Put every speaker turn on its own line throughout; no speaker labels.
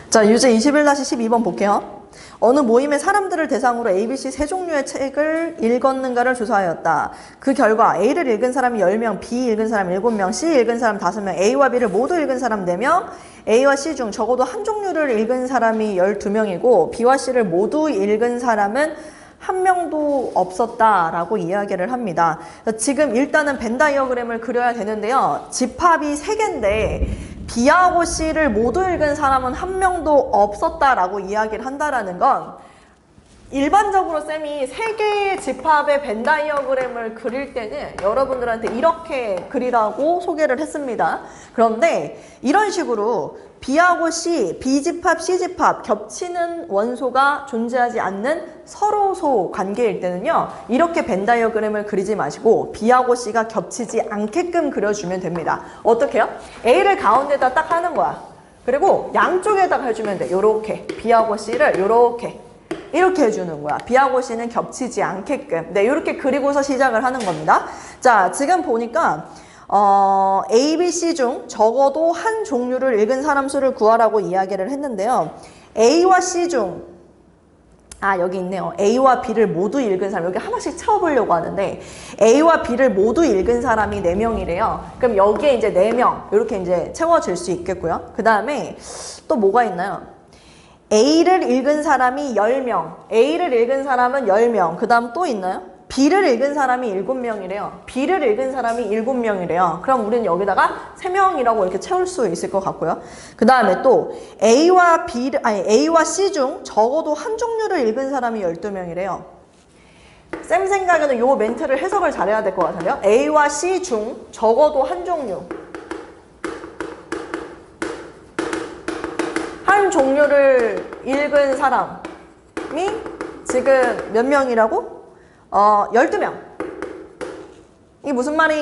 자, 유제 21-12번 볼게요. 어느 모임의 사람들을 대상으로 ABC 세 종류의 책을 읽었는가를 조사하였다. 그 결과 A를 읽은 사람이 10명, B 읽은 사람 7명, C 읽은 사람 5명, A와 B를 모두 읽은 사람 4명, A와 C 중 적어도 한 종류를 읽은 사람이 12명이고 B와 C를 모두 읽은 사람은 한 명도 없었다라고 이야기를 합니다. 지금 일단은 벤 다이어그램을 그려야 되는데요. 집합이 3개인데 B하고 C를 모두 읽은 사람은 한 명도 없었다라고 이야기를 한다라는 건 일반적으로 쌤이 3개의 집합의 벤 다이어그램을 그릴 때는 여러분들한테 이렇게 그리라고 소개를 했습니다. 그런데 이런 식으로 B하고 C, B집합, C집합 겹치는 원소가 존재하지 않는 서로소 관계일 때는요. 이렇게 벤 다이어그램을 그리지 마시고 B하고 C가 겹치지 않게끔 그려주면 됩니다. 어떻게 해요? A를 가운데다 딱 하는 거야. 그리고 양쪽에다가 해주면 돼. 요렇게 B하고 C를 요렇게 이렇게 해주는 거야. B하고 C는 겹치지 않게끔. 네, 이렇게 그리고서 시작을 하는 겁니다. 자, 지금 보니까 A, B, C 중 적어도 한 종류를 읽은 사람 수를 구하라고 이야기를 했는데요. A와 C 중 여기 있네요. A와 B를 모두 읽은 사람. 여기 하나씩 채워보려고 하는데 A와 B를 모두 읽은 사람이 4명이래요. 그럼 여기에 이제 4명 이렇게 이제 채워질 수 있겠고요. 그 다음에 또 뭐가 있나요? A를 읽은 사람이 10명, A를 읽은 사람은 10명, 그 다음 또 있나요? B를 읽은 사람이 7명이래요. B를 읽은 사람이 7명이래요. 그럼 우리는 여기다가 3명이라고 이렇게 채울 수 있을 것 같고요. 그 다음에 또 A와 C 중 적어도 한 종류를 읽은 사람이 12명이래요. 쌤 생각에는 이 멘트를 해석을 잘해야 될 것 같은데요. A와 C 중 적어도 한 종류. 한 종류를 읽은 사람이 지금 몇 명이라고? 12명. 이게 무슨 말이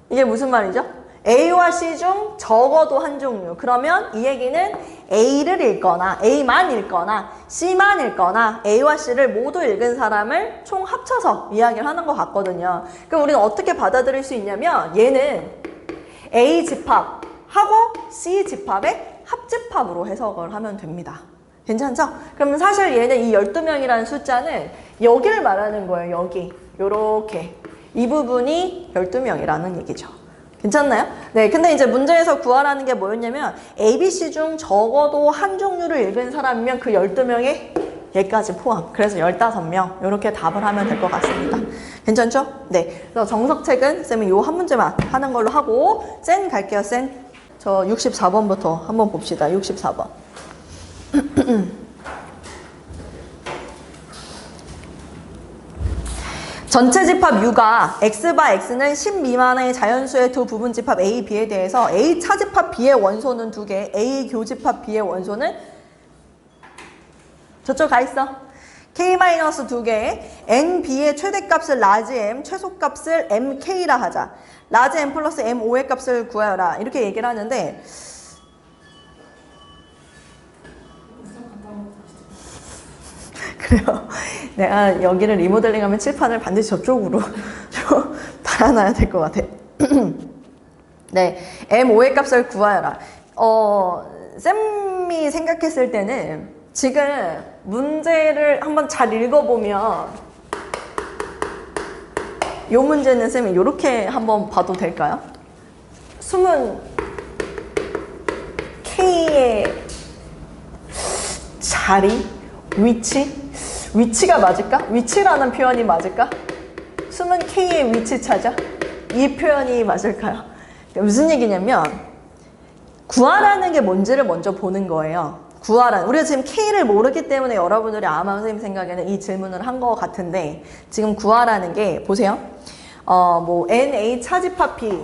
이게 무슨 말이죠? A와 C 중 적어도 한 종류. 그러면 이 얘기는 A를 읽거나 A만 읽거나 C만 읽거나 A와 C를 모두 읽은 사람을 총 합쳐서 이야기를 하는 것 같거든요. 그럼 우리는 어떻게 받아들일 수 있냐면 얘는 A 집합하고 C 집합의 합집합으로 해석을 하면 됩니다. 괜찮죠? 그러면 사실 얘는 이 12명이라는 숫자는 여기를 말하는 거예요. 여기. 요렇게. 이 부분이 12명이라는 얘기죠. 괜찮나요? 네, 근데 이제 문제에서 구하라는 게 뭐였냐면 A, B, C 중 적어도 한 종류를 읽은 사람이면 그 12명에 얘까지 포함. 그래서 15명. 이렇게 답을 하면 될 것 같습니다. 괜찮죠? 네. 그래서 정석책은 쌤이 요 한 문제만 하는 걸로 하고 쌤 갈게요, 쌤. 저 64번부터 한번 봅시다. 64번. 전체 집합 U가 X바 X는 10 미만의 자연수의 두 부분 집합 A, B에 대해서 A 차집합 B의 원소는 2개, A 교집합 B의 원소는 저쪽 가 있어. K-2개, NB의 최대값을 라지 M, 최소값을 MK라 하자. 라지 M 플러스 M5의 값을 구하여라. 이렇게 얘기를 하는데 그래요. 내가 여기를 리모델링하면 칠판을 반드시 저쪽으로 좀 달아놔야 될 것 같아. 네, M5의 값을 구하여라. 쌤이 생각했을 때는 지금 문제를 한번 잘 읽어보면 이 문제는 쌤이 이렇게 한번 봐도 될까요? 숨은 K의 자리, 위치가 맞을까? 위치라는 표현이 맞을까? 숨은 K의 위치 찾아? 이 표현이 맞을까요? 무슨 얘기냐면 구하라는 게 뭔지를 먼저 보는 거예요. 우리가 지금 K를 모르기 때문에 여러분들이 아마 선생님 생각에는 이 질문을 한 것 같은데 지금 구하라는 게 보세요. NA 차집합 B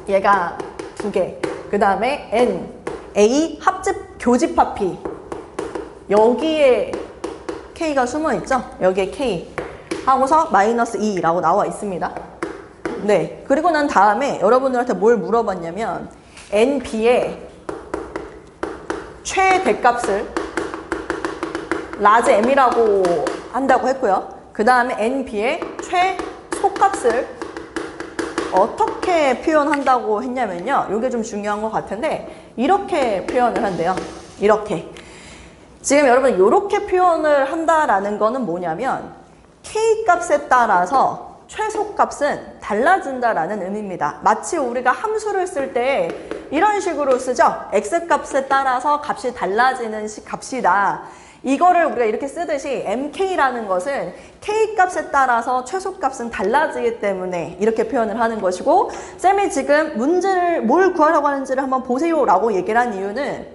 얘가 2개. 그 다음에 NA 교집합 B 여기에 K가 숨어있죠? 여기에 K 하고서 마이너스 2라고 나와 있습니다. 네. 그리고 난 다음에 여러분들한테 뭘 물어봤냐면 NB의 최대값을 라지 M이라고 한다고 했고요. 그 다음에 NB의 최소값을 어떻게 표현한다고 했냐면요. 이게 좀 중요한 것 같은데 이렇게 표현을 한대요. 이렇게. 지금 여러분 이렇게 표현을 한다라는 거는 뭐냐면 K 값에 따라서 최소값은 달라진다라는 의미입니다. 마치 우리가 함수를 쓸 때 이런 식으로 쓰죠. X값에 따라서 값이 달라지는 값이다. 이거를 우리가 이렇게 쓰듯이 MK라는 것은 K값에 따라서 최소값은 달라지기 때문에 이렇게 표현을 하는 것이고, 쌤이 지금 문제를 뭘 구하라고 하는지를 한번 보세요 라고 얘기를 한 이유는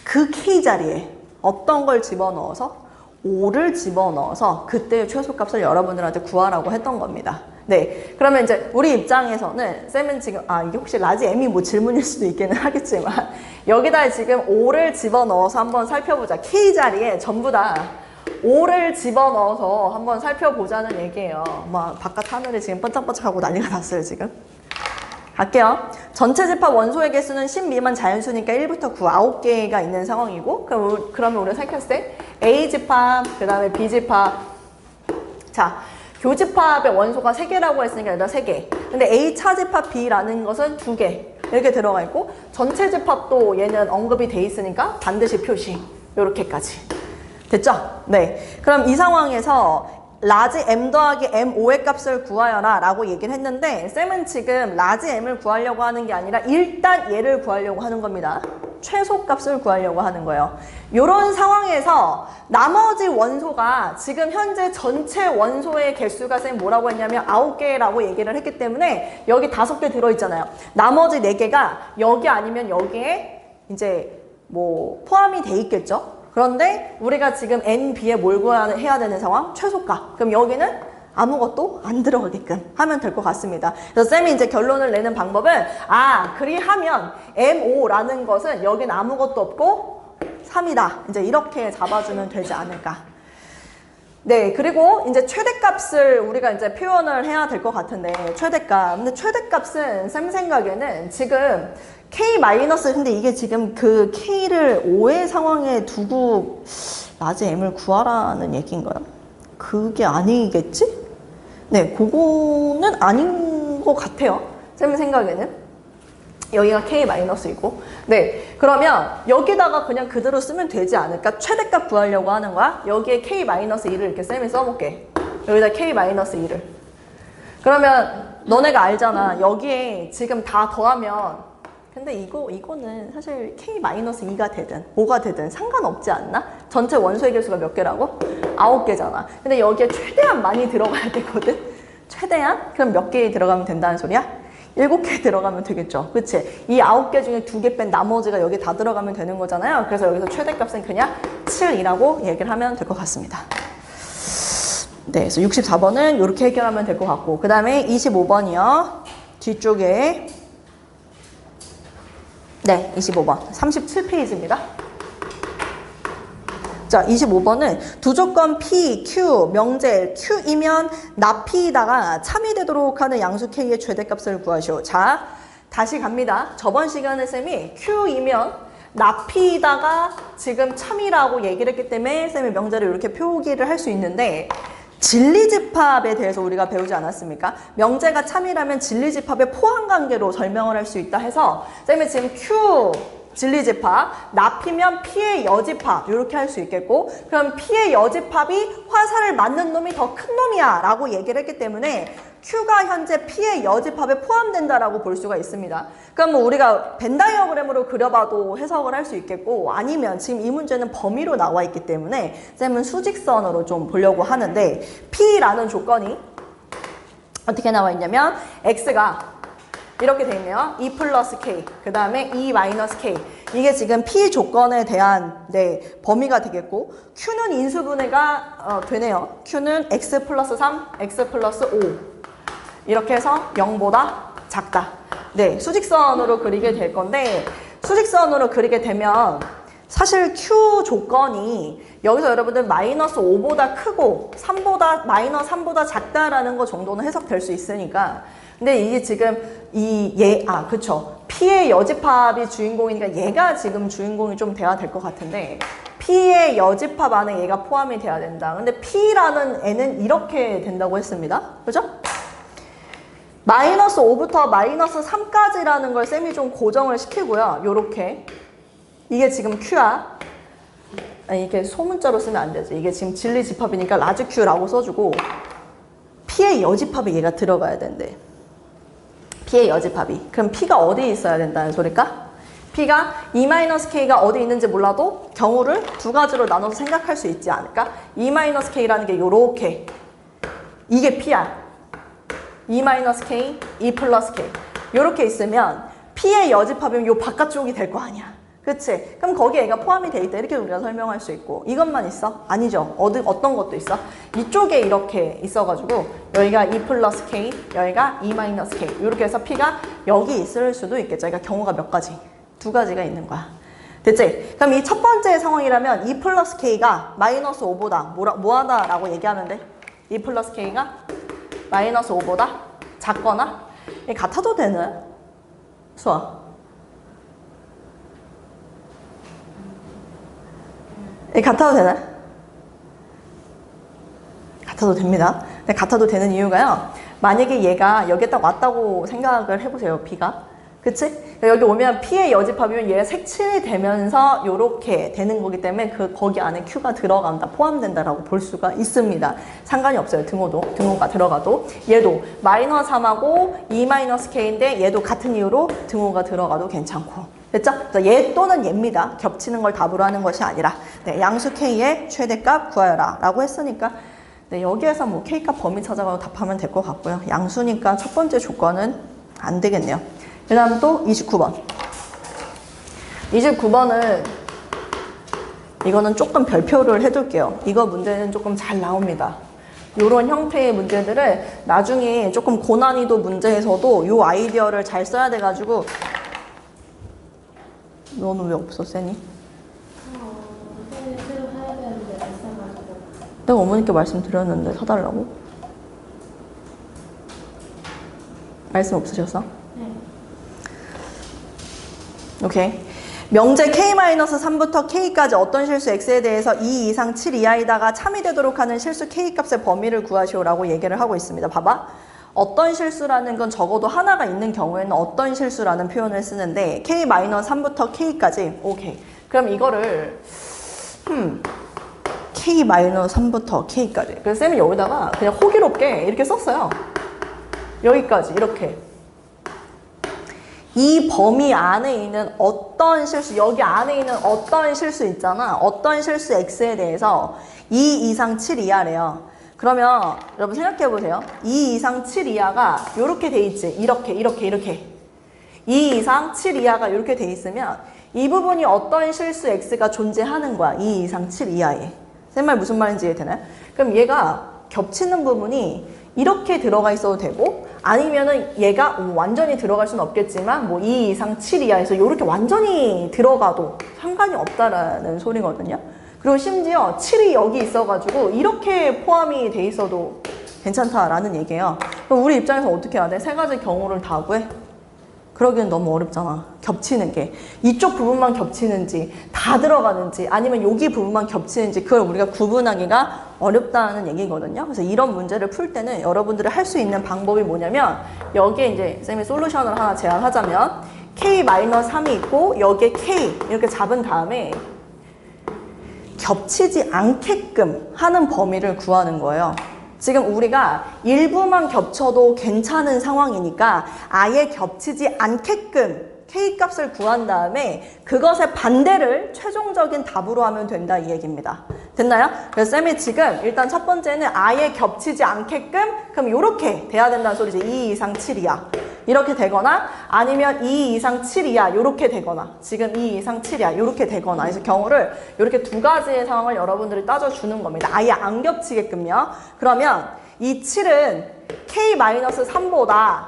그 K자리에 어떤 걸 집어넣어서 5를 집어넣어서 그때의 최소값을 여러분들한테 구하라고 했던 겁니다. 네, 그러면 이제 우리 입장에서는 쌤은 지금 이게 혹시 라지 M이 뭐 질문일 수도 있기는 하겠지만 여기다 지금 5를 집어넣어서 한번 살펴보자. K자리에 전부 다 5를 집어넣어서 한번 살펴보자는 얘기예요. 막 바깥 하늘이 지금 번쩍번쩍하고 난리가 났어요 지금. 갈게요. 전체 집합 원소의 개수는 10 미만 자연수니까 1부터 9, 9개가 있는 상황이고, 그러면 우리가 생각했을 때 A 집합, 그 다음에 B 집합. 자, 교집합의 원소가 3개라고 했으니까 여기다 3개. 근데 A 차집합 B라는 것은 2개. 이렇게 들어가 있고, 전체 집합도 얘는 언급이 돼 있으니까 반드시 표시. 요렇게까지. 됐죠? 네. 그럼 이 상황에서 라지 M 더하기 M5의 값을 구하여라 라고 얘기를 했는데, 쌤은 지금 라지 M을 구하려고 하는 게 아니라 일단 얘를 구하려고 하는 겁니다. 최소값을 구하려고 하는 거예요. 이런 상황에서 나머지 원소가 지금 현재 전체 원소의 개수가 쌤 뭐라고 했냐면 9개라고 얘기를 했기 때문에 여기 5개 들어있잖아요. 나머지 4개가 여기 아니면 여기에 이제 뭐 포함이 돼 있겠죠. 그런데 우리가 지금 N, B에 뭘 구해야 되는 상황? 최소값. 그럼 여기는 아무것도 안 들어가게끔 하면 될 것 같습니다. 그래서 쌤이 이제 결론을 내는 방법은 그리하면 M5라는 것은 여긴 아무것도 없고 3이다. 이제 이렇게 잡아주면 되지 않을까. 네, 그리고 이제 최대값을 우리가 이제 표현을 해야 될 것 같은데, 최대값. 근데 최대값은 쌤 생각에는 지금 K 마이너스, 근데 이게 지금 그 K를 5의 상황에 두고 라지 M을 구하라는 얘기인가요? 그게 아니겠지? 네, 그거는 아닌 것 같아요. 쌤 생각에는. 여기가 K 마이너스이고. 네, 그러면 여기다가 그냥 그대로 쓰면 되지 않을까? 최대값 구하려고 하는 거야? 여기에 K 마이너스 2를 이렇게 쌤이 써볼게. 여기다 K 마이너스 2를. 그러면 너네가 알잖아. 여기에 지금 다 더하면, 근데 이거는 사실 K-2가 되든 5가 되든 상관없지 않나? 전체 원소의 개수가 몇 개라고? 9개잖아. 근데 여기에 최대한 많이 들어가야 되거든? 최대한? 그럼 몇 개 들어가면 된다는 소리야? 7개 들어가면 되겠죠. 그치? 이 9개 중에 2개 뺀 나머지가 여기 다 들어가면 되는 거잖아요. 그래서 여기서 최대값은 그냥 7이라고 얘기를 하면 될 것 같습니다. 네, 그래서 64번은 이렇게 해결하면 될 것 같고, 그 다음에 25번이요. 뒤쪽에 네, 25번. 37페이지입니다. 자, 25번은 두 조건 P, Q, 명제 Q이면 나 P에다가 참이 되도록 하는 양수 K의 최대값을 구하시오. 자, 다시 갑니다. 저번 시간에 쌤이 Q이면 나 P에다가 지금 참이라고 얘기를 했기 때문에 쌤이 명제를 이렇게 표기를 할 수 있는데, 진리집합에 대해서 우리가 배우지 않았습니까? 명제가 참이라면 진리집합의 포함관계로 설명을 할 수 있다 해서 쌤이 지금 Q 진리집합, 나피면 P의 여집합 이렇게 할 수 있겠고, 그럼 P의 여집합이 화살을 맞는 놈이 더 큰 놈이야 라고 얘기를 했기 때문에 Q가 현재 P의 여집합에 포함된다라고 볼 수가 있습니다. 그럼 뭐 우리가 벤 다이어그램으로 그려봐도 해석을 할 수 있겠고, 아니면 지금 이 문제는 범위로 나와 있기 때문에 쌤은 수직선으로 좀 보려고 하는데, P라는 조건이 어떻게 나와 있냐면 X가 이렇게 돼 있네요. E 플러스 K, 그 다음에 E 마이너스 K. 이게 지금 P 조건에 대한 범위가 되겠고, Q는 인수분해가 되네요. Q는 X 플러스 3, X 플러스 5. 이렇게 해서 0보다 작다. 네, 수직선으로 그리게 될 건데, 수직선으로 그리게 되면 사실 Q 조건이 여기서 여러분들 마이너스 5보다 크고 마이너스 3보다 작다라는 거 정도는 해석될 수 있으니까, 근데 이게 지금 그쵸. P의 여집합이 주인공이니까 얘가 지금 주인공이 좀 돼야 될 것 같은데, P의 여집합 안에 얘가 포함이 돼야 된다. 근데 P라는 애는 이렇게 된다고 했습니다. 그죠? 마이너스 5부터 마이너스 3까지라는 걸 쌤이 좀 고정을 시키고요. 요렇게. 이게 지금 Q야. 아니, 이게 소문자로 쓰면 안 되지. 이게 지금 진리집합이니까 라지 Q라고 써주고 P의 여집합이 얘가 들어가야 된대. P의 여집합이. 그럼 P가 어디에 있어야 된다는 소릴까? P가 E-K가 어디 있는지 몰라도 경우를 두 가지로 나눠서 생각할 수 있지 않을까? E-K라는 게 요렇게. 이게 P야. E-K, E 플러스 K. 요렇게 있으면 P의 여집합이면 요 바깥쪽이 될 거 아니야. 그치? 그럼 거기에 얘가 포함이 돼 있다. 이렇게 우리가 설명할 수 있고. 이것만 있어? 아니죠. 어떤 것도 있어? 이쪽에 이렇게 있어가지고 여기가 E 플러스 K, 여기가 E 마이너스 K. 이렇게 해서 P가 여기 있을 수도 있겠죠. 그러니까 경우가 몇 가지? 두 가지가 있는 거야. 됐지? 그럼 이 첫 번째 상황이라면 E 플러스 K가 마이너스 5보다 뭐하다 라고 얘기하면 돼? E 플러스 K가 마이너스 5보다 작거나 같아도 되는? 수아. 같아도 되나? 같아도 됩니다. 근데 같아도 되는 이유가요. 만약에 얘가 여기에 딱 왔다고 생각을 해보세요. B가. 그치? 여기 오면 P의 여집합이면 얘가 색칠이 되면서 요렇게 되는 거기 때문에 거기 안에 Q가 들어간다, 포함된다라고 볼 수가 있습니다. 상관이 없어요. 등호가 들어가도. 얘도 마이너스 3하고 E-K인데 얘도 같은 이유로 등호가 들어가도 괜찮고. 됐죠? 얘 또는 얘입니다. 겹치는 걸 답으로 하는 것이 아니라. 네, 양수 K의 최대값 구하여라 라고 했으니까 네, 여기에서 뭐 K값 범위 찾아가고 답하면 될 것 같고요. 양수니까 첫 번째 조건은 안 되겠네요. 그 다음 또 29번. 29번은 이거는 조금 별표를 해둘게요. 이거 문제는 조금 잘 나옵니다. 이런 형태의 문제들을 나중에 조금 고난이도 문제에서도 이 아이디어를 잘 써야 돼가지고. 너는 왜 없어, 쌤이?
쌤이 새로 사야 되는데 말씀하시고.
내가 어머니께 말씀드렸는데 사달라고? 말씀 없으셨어?
네.
오케이. 명제 K-3부터 K까지 어떤 실수 X에 대해서 2 이상 7 이하이다가 참이 되도록 하는 실수 K값의 범위를 구하시오라고 얘기를 하고 있습니다. 봐봐. 어떤 실수라는 건 적어도 하나가 있는 경우에는 어떤 실수라는 표현을 쓰는데 K-3부터 K까지. 오케이. 그럼 이거를 K-3부터 K까지. 그래서 쌤이 여기다가 그냥 호기롭게 이렇게 썼어요. 여기까지 이렇게. 이 범위 안에 있는 어떤 실수, 여기 안에 있는 어떤 실수 있잖아. 어떤 실수 X에 대해서 2 이상 7 이하래요. 그러면 여러분 생각해 보세요. 2 이상 7 이하가 이렇게 돼 있지. 이렇게. 2 이상 7 이하가 이렇게 돼 있으면 이 부분이 어떤 실수 X가 존재하는 거야. 2 이상 7 이하에. 쌤 말 무슨 말인지 이해되나요? 그럼 얘가 겹치는 부분이 이렇게 들어가 있어도 되고 아니면은 얘가 완전히 들어갈 수는 없겠지만 뭐 2 이상 7 이하에서 이렇게 완전히 들어가도 상관이 없다라는 소리거든요. 그리고 심지어 7이 여기 있어가지고 이렇게 포함이 돼 있어도 괜찮다라는 얘기예요. 그럼 우리 입장에서 어떻게 해야 돼? 세 가지 경우를 다 구해? 그러기엔 너무 어렵잖아. 겹치는 게. 이쪽 부분만 겹치는지 다 들어가는지 아니면 여기 부분만 겹치는지 그걸 우리가 구분하기가 어렵다는 얘기거든요. 그래서 이런 문제를 풀 때는 여러분들이 할 수 있는 방법이 뭐냐면 여기에 이제 쌤이 솔루션을 하나 제안하자면 K-3이 있고 여기에 K 이렇게 잡은 다음에 겹치지 않게끔 하는 범위를 구하는 거예요. 지금 우리가 일부만 겹쳐도 괜찮은 상황이니까 아예 겹치지 않게끔 K값을 구한 다음에 그것의 반대를 최종적인 답으로 하면 된다 이 얘기입니다. 됐나요? 그래서 쌤이 지금 일단 첫 번째는 아예 겹치지 않게끔 그럼 이렇게 돼야 된다는 소리지. 2 이상 7 이하 이렇게 되거나 아니면 2 이상 7 이하 이렇게 되거나 지금 2 이상 7 이하 이렇게 되거나 그래서 경우를 이렇게 두 가지의 상황을 여러분들이 따져주는 겁니다. 아예 안 겹치게끔요. 그러면 이 7은 K-3보다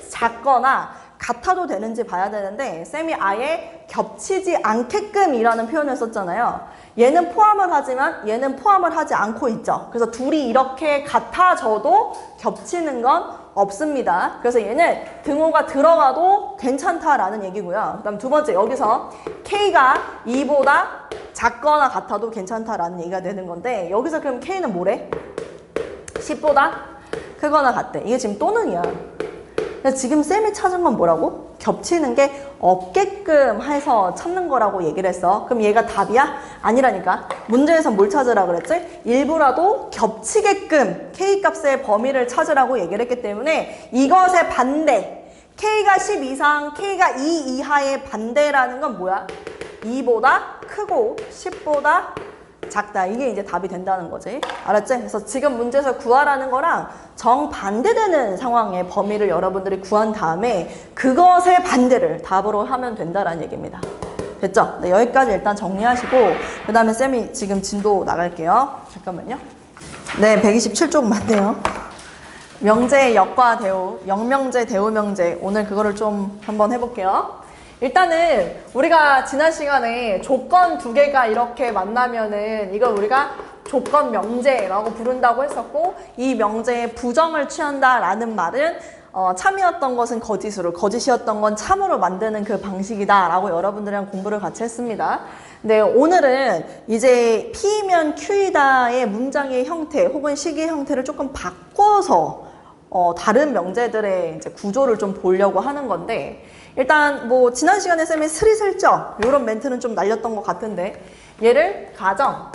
작거나 같아도 되는지 봐야 되는데 쌤이 아예 겹치지 않게끔 이라는 표현을 썼잖아요. 얘는 포함을 하지만 얘는 포함을 하지 않고 있죠. 그래서 둘이 이렇게 같아져도 겹치는 건 없습니다. 그래서 얘는 등호가 들어가도 괜찮다라는 얘기고요. 그 다음 두 번째 여기서 K가 2보다 작거나 같아도 괜찮다라는 얘기가 되는 건데 여기서 그럼 K는 뭐래? 10보다 크거나 같대. 이게 지금 또는이야. 근데 지금 쌤이 찾은 건 뭐라고? 겹치는 게 없게끔 해서 찾는 거라고 얘기를 했어. 그럼 얘가 답이야? 아니라니까. 문제에서 뭘 찾으라 그랬지? 일부라도 겹치게끔 K값의 범위를 찾으라고 얘기를 했기 때문에 이것의 반대, K가 10 이상, K가 2 이하의 반대라는 건 뭐야? 2보다 크고 10보다 작다. 이게 이제 답이 된다는 거지. 알았지? 그래서 지금 문제에서 구하라는 거랑 정반대되는 상황의 범위를 여러분들이 구한 다음에 그것의 반대를 답으로 하면 된다라는 얘기입니다. 됐죠? 네, 여기까지 일단 정리하시고 그 다음에 쌤이 지금 진도 나갈게요. 잠깐만요. 네, 127쪽 맞네요. 명제의 역과 대우, 역명제, 대우명제. 오늘 그거를 좀 한번 해볼게요. 일단은 우리가 지난 시간에 조건 두 개가 이렇게 만나면은 이걸 우리가 조건 명제라고 부른다고 했었고, 이 명제에 부정을 취한다라는 말은 참이었던 것은 거짓으로, 거짓이었던 건 참으로 만드는 그 방식이다라고 여러분들이랑 공부를 같이 했습니다. 네, 오늘은 이제 P면 Q이다의 문장의 형태 혹은 식의 형태를 조금 바꿔서 다른 명제들의 이제 구조를 좀 보려고 하는 건데, 일단 뭐 지난 시간에 쌤이 스리슬쩍 이런 멘트는 좀 날렸던 것 같은데, 얘를 가정,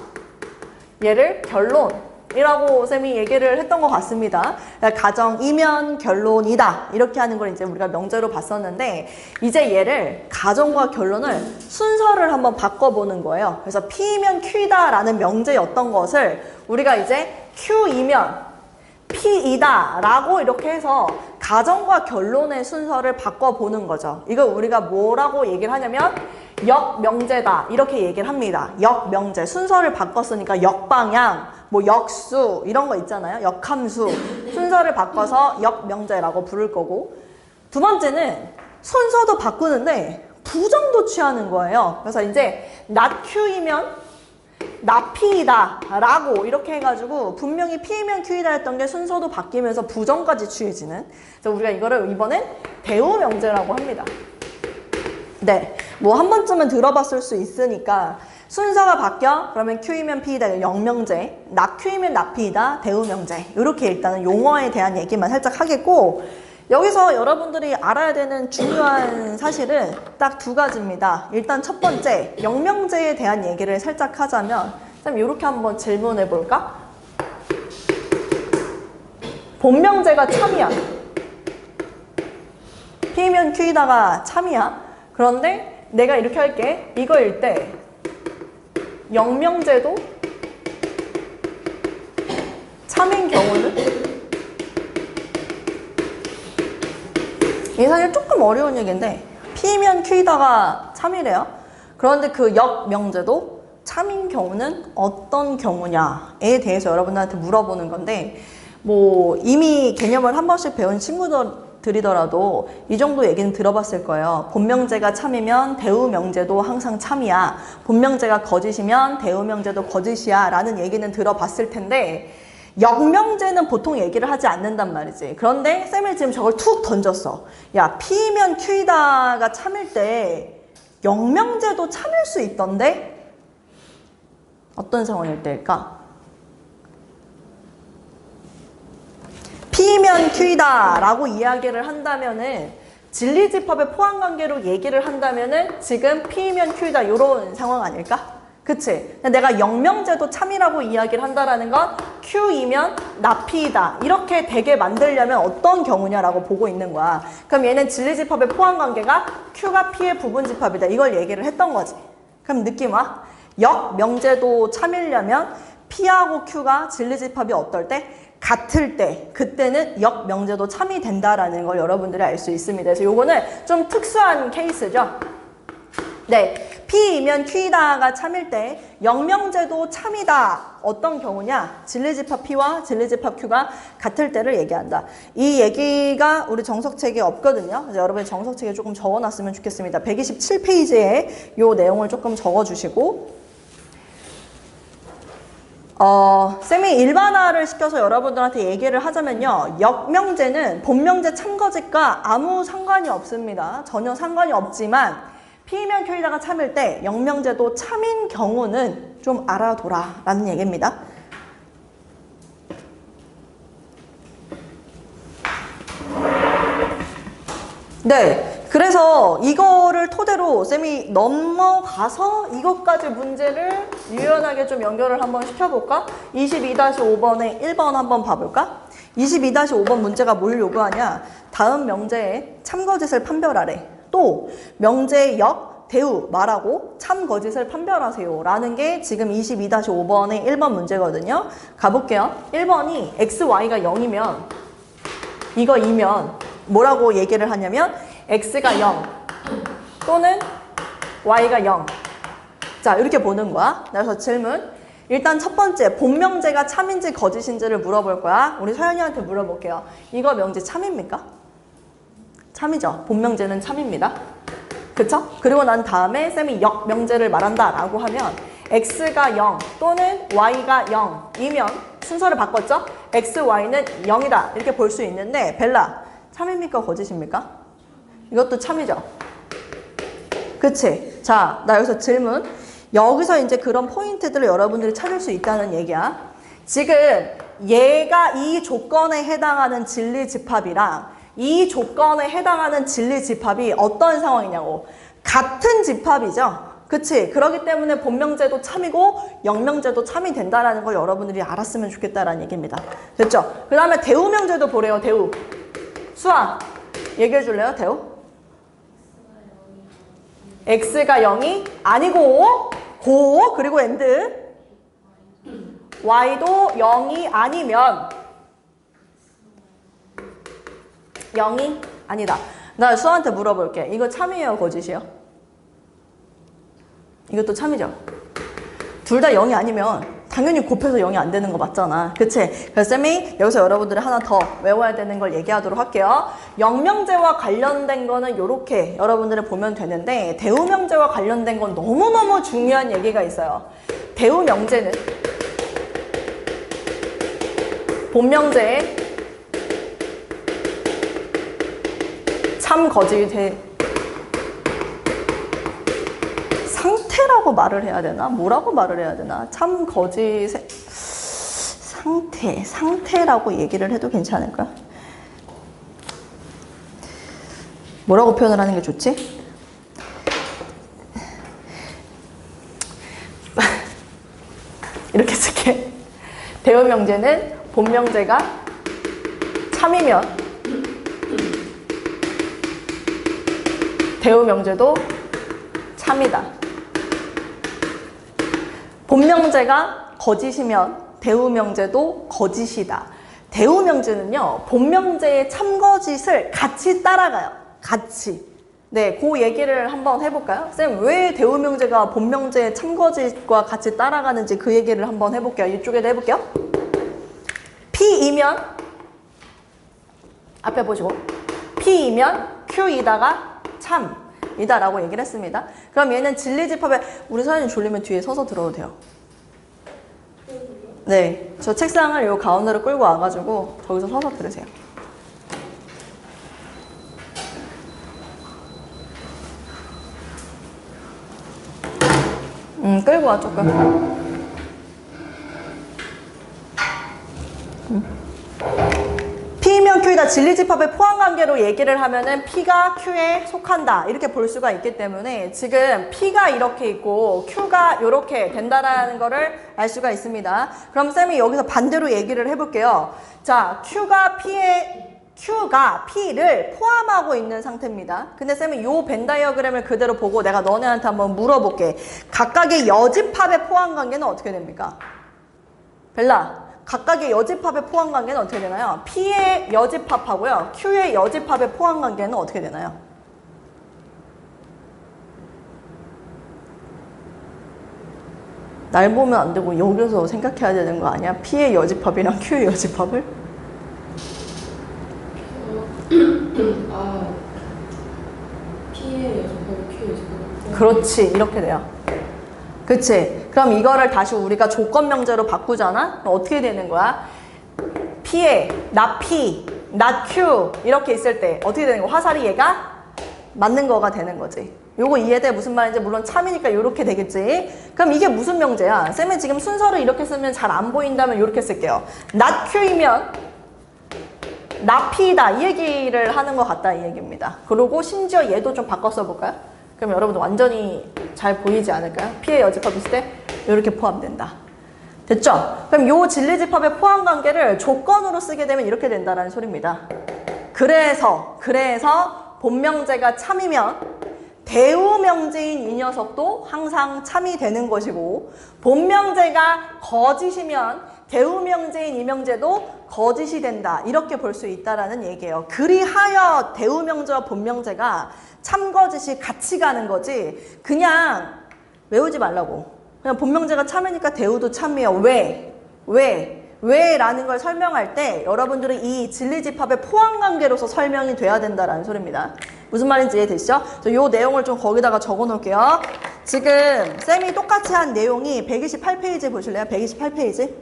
얘를 결론이라고 쌤이 얘기를 했던 것 같습니다. 가정이면 결론이다 이렇게 하는 걸 이제 우리가 명제로 봤었는데, 이제 얘를 가정과 결론을 순서를 한번 바꿔보는 거예요. 그래서 P면 Q이다 라는 명제였던 것을 우리가 이제 Q이면 P이다 라고 이렇게 해서 가정과 결론의 순서를 바꿔보는 거죠. 이거 우리가 뭐라고 얘기를 하냐면 역명제다 이렇게 얘기를 합니다. 역명제, 순서를 바꿨으니까 역방향, 뭐 역수 이런 거 있잖아요. 역함수, 순서를 바꿔서 역명제라고 부를 거고, 두 번째는 순서도 바꾸는데 부정도 취하는 거예요. 그래서 이제 not Q이면 나 P이다 라고 이렇게 해가지고 분명히 P면 Q이다 했던 게 순서도 바뀌면서 부정까지 취해지는, 그래서 우리가 이거를 이번엔 대우명제라고 합니다. 네, 뭐 한 번쯤은 들어봤을 수 있으니까 순서가 바뀌어? 그러면 Q이면 P이다, 역명제, 나 Q이면 나 P이다, 대우명제. 이렇게 일단은 용어에 대한 얘기만 살짝 하겠고, 여기서 여러분들이 알아야 되는 중요한 사실은 딱 두 가지입니다. 일단 첫 번째, 역명제에 대한 얘기를 살짝 하자면, 쌤 이렇게 한번 질문해 볼까? 본명제가 참이야. P면 Q이다가 참이야. 그런데 내가 이렇게 할게. 이거일 때 역명제도 참인 경우는? 이 사실 조금 어려운 얘기인데 P면 Q이다가 참이래요. 그런데 그 역명제도 참인 경우는 어떤 경우냐에 대해서 여러분들한테 물어보는 건데, 뭐 이미 개념을 한 번씩 배운 친구들이더라도 이 정도 얘기는 들어봤을 거예요. 본명제가 참이면 대우명제도 항상 참이야. 본명제가 거짓이면 대우명제도 거짓이야 라는 얘기는 들어봤을 텐데, 역명제는 보통 얘기를 하지 않는단 말이지. 그런데 쌤이 지금 저걸 툭 던졌어. 야, P면 Q이다가 참일 때 역명제도 참일 수 있던데? 어떤 상황일 때일까? P면 Q이다 라고 이야기를 한다면은, 진리집합의 포함관계로 얘기를 한다면은 지금 P면 Q이다 이런 상황 아닐까? 그치? 내가 역명제도 참이라고 이야기를 한다라는 건 Q이면 나 P이다 이렇게 되게 만들려면 어떤 경우냐라고 보고 있는 거야. 그럼 얘는 진리집합의 포함관계가 Q가 P의 부분집합이다 이걸 얘기를 했던 거지. 그럼 느낌 와? 역명제도 참이려면 P하고 Q가 진리집합이 어떨 때? 같을 때, 그때는 역명제도 참이 된다라는 걸 여러분들이 알 수 있습니다. 그래서 요거는 좀 특수한 케이스죠. 네, P이면 Q이다가 참일 때 역명제도 참이다. 어떤 경우냐? 진리집합 P와 진리집합 Q가 같을 때를 얘기한다. 이 얘기가 우리 정석책에 없거든요. 그래서 여러분이 정석책에 조금 적어놨으면 좋겠습니다. 127페이지에 이 내용을 조금 적어주시고, 쌤이 일반화를 시켜서 여러분들한테 얘기를 하자면요, 역명제는 본명제 참거짓과 아무 상관이 없습니다. 전혀 상관이 없지만 P면 Q이다가 참일 때 역명제도 참인 경우는 좀 알아둬라 라는 얘기입니다. 네. 그래서 이거를 토대로 쌤이 넘어가서 이것까지 문제를 유연하게 좀 연결을 한번 시켜볼까? 22-5번에 1번 한번 봐볼까? 22-5번 문제가 뭘 요구하냐? 다음 명제에 참거짓을 판별하래. 또 명제의 역, 대우 말하고 참거짓을 판별하세요 라는 게 지금 22-5번의 1번 문제거든요. 가볼게요. 1번이 xy가 0이면 이거 2면 뭐라고 얘기를 하냐면 x가 0 또는 y가 0. 자, 이렇게 보는 거야. 그래서 질문. 일단 첫 번째, 본 명제가 참인지 거짓인지를 물어볼 거야. 우리 서연이한테 물어볼게요. 이거 명제 참입니까? 참이죠. 본 명제는 참입니다. 그쵸? 그리고 난 다음에 쌤이 역 명제를 말한다 라고 하면 x가 0 또는 y가 0이면 순서를 바꿨죠? x, y는 0이다 이렇게 볼 수 있는데 벨라, 참입니까? 거짓입니까? 이것도 참이죠. 그치? 자, 나 여기서 질문. 여기서 이제 그런 포인트들을 여러분들이 찾을 수 있다는 얘기야. 지금 얘가 이 조건에 해당하는 진리 집합이랑 이 조건에 해당하는 진리 집합이 어떤 상황이냐고. 같은 집합이죠. 그치? 그렇기 때문에 본명제도 참이고 역명제도 참이 된다는 걸 여러분들이 알았으면 좋겠다라는 얘기입니다. 됐죠? 그 다음에 대우명제도 보래요. 대우. 수아, 얘기해 줄래요? 대우? x가 0이 아니고 고 그리고 and y도 0이 아니면 0이 아니다. 나 수아한테 물어볼게. 이거 참이에요? 거짓이에요? 이것도 참이죠. 둘 다 0이 아니면 당연히 곱해서 0이 안 되는 거 맞잖아. 그치? 그래서 쌤이 여기서 여러분들이 하나 더 외워야 되는 걸 얘기하도록 할게요. 역명제와 관련된 거는 이렇게 여러분들이 보면 되는데 대우명제와 관련된 건 너무너무 중요한 얘기가 있어요. 대우명제는 본명제에 참 거짓의 상태라고 말을 해야 되나? 뭐라고 말을 해야 되나? 참 거짓의 상태라고 얘기를 해도 괜찮을까? 뭐라고 표현을 하는 게 좋지? 이렇게 쓸게. 대우명제는 본명제가 참이면 대우명제도 참이다. 본명제가 거짓이면 대우명제도 거짓이다. 대우명제는요, 본명제의 참거짓을 같이 따라가요. 같이. 네, 그 얘기를 한번 해볼까요? 쌤, 왜 대우명제가 본명제의 참거짓과 같이 따라가는지 그 얘기를 한번 해볼게요. 이쪽에도 해볼게요. P이면, 앞에 보시고, P이면 Q이다가 참이다 라고 얘기를 했습니다. 그럼 얘는 진리집합에 우리 사연이 졸리면 뒤에 서서 들어도 돼요. 네, 저 책상을 요 가운데로 끌고 와가지고 저기서 서서 들으세요. 끌고 와 조금. P면 Q이다. 진리집합의 포함관계로 얘기를 하면은 P가 Q에 속한다 이렇게 볼 수가 있기 때문에 지금 P가 이렇게 있고 Q가 이렇게 된다라는 거를 알 수가 있습니다. 그럼 쌤이 여기서 반대로 얘기를 해볼게요. 자, Q가 P를 포함하고 있는 상태입니다. 근데 쌤이 요 벤 다이어그램을 그대로 보고 내가 너네한테 한번 물어볼게. 각각의 여집합의 포함관계는 어떻게 됩니까? 벨라, 각각의 여집합의 포함관계는 어떻게 되나요? P의 여집합하고요, Q의 여집합의 포함관계는 어떻게 되나요? 날 보면 안 되고 여기서 생각해야 되는 거 아니야? P의 여집합이랑 Q의 여집합을?
P의 여집합, Q의 여집합.
그렇지, 이렇게 돼요. 그치? 그럼 이거를 다시 우리가 조건명제로 바꾸잖아? 그럼 어떻게 되는 거야? P에 not P, not Q 이렇게 있을 때 어떻게 되는 거야? 화살이 얘가 맞는 거가 되는 거지. 요거 이해돼? 무슨 말인지. 물론 참이니까 요렇게 되겠지. 그럼 이게 무슨 명제야? 쌤이 지금 순서를 이렇게 쓰면 잘 안 보인다면 요렇게 쓸게요. not Q이면 나피다 이 얘기를 하는 것 같다 이 얘기입니다. 그리고 심지어 얘도 좀 바꿔 써볼까요? 그럼 여러분들 완전히 잘 보이지 않을까요? P의 여집합 있을 때 이렇게 포함된다. 됐죠? 그럼 요 진리집합의 포함관계를 조건으로 쓰게 되면 이렇게 된다는 소리입니다. 그래서 본명제가 참이면 대우명제인 이 녀석도 항상 참이 되는 것이고, 본명제가 거짓이면 대우명제인 이 명제도 거짓이 된다. 이렇게 볼 수 있다라는 얘기예요. 그리하여 대우명제와 본명제가 참거짓이 같이 가는 거지, 그냥 외우지 말라고. 그냥 본명제가 참이니까 대우도 참이에요. 왜? 라는 걸 설명할 때 여러분들은 이 진리집합의 포함관계로서 설명이 돼야 된다라는 소리입니다. 무슨 말인지 이해되시죠? 이 내용을 좀 거기다가 적어 놓을게요. 지금 쌤이 똑같이 한 내용이 128페이지 보실래요? 128페이지.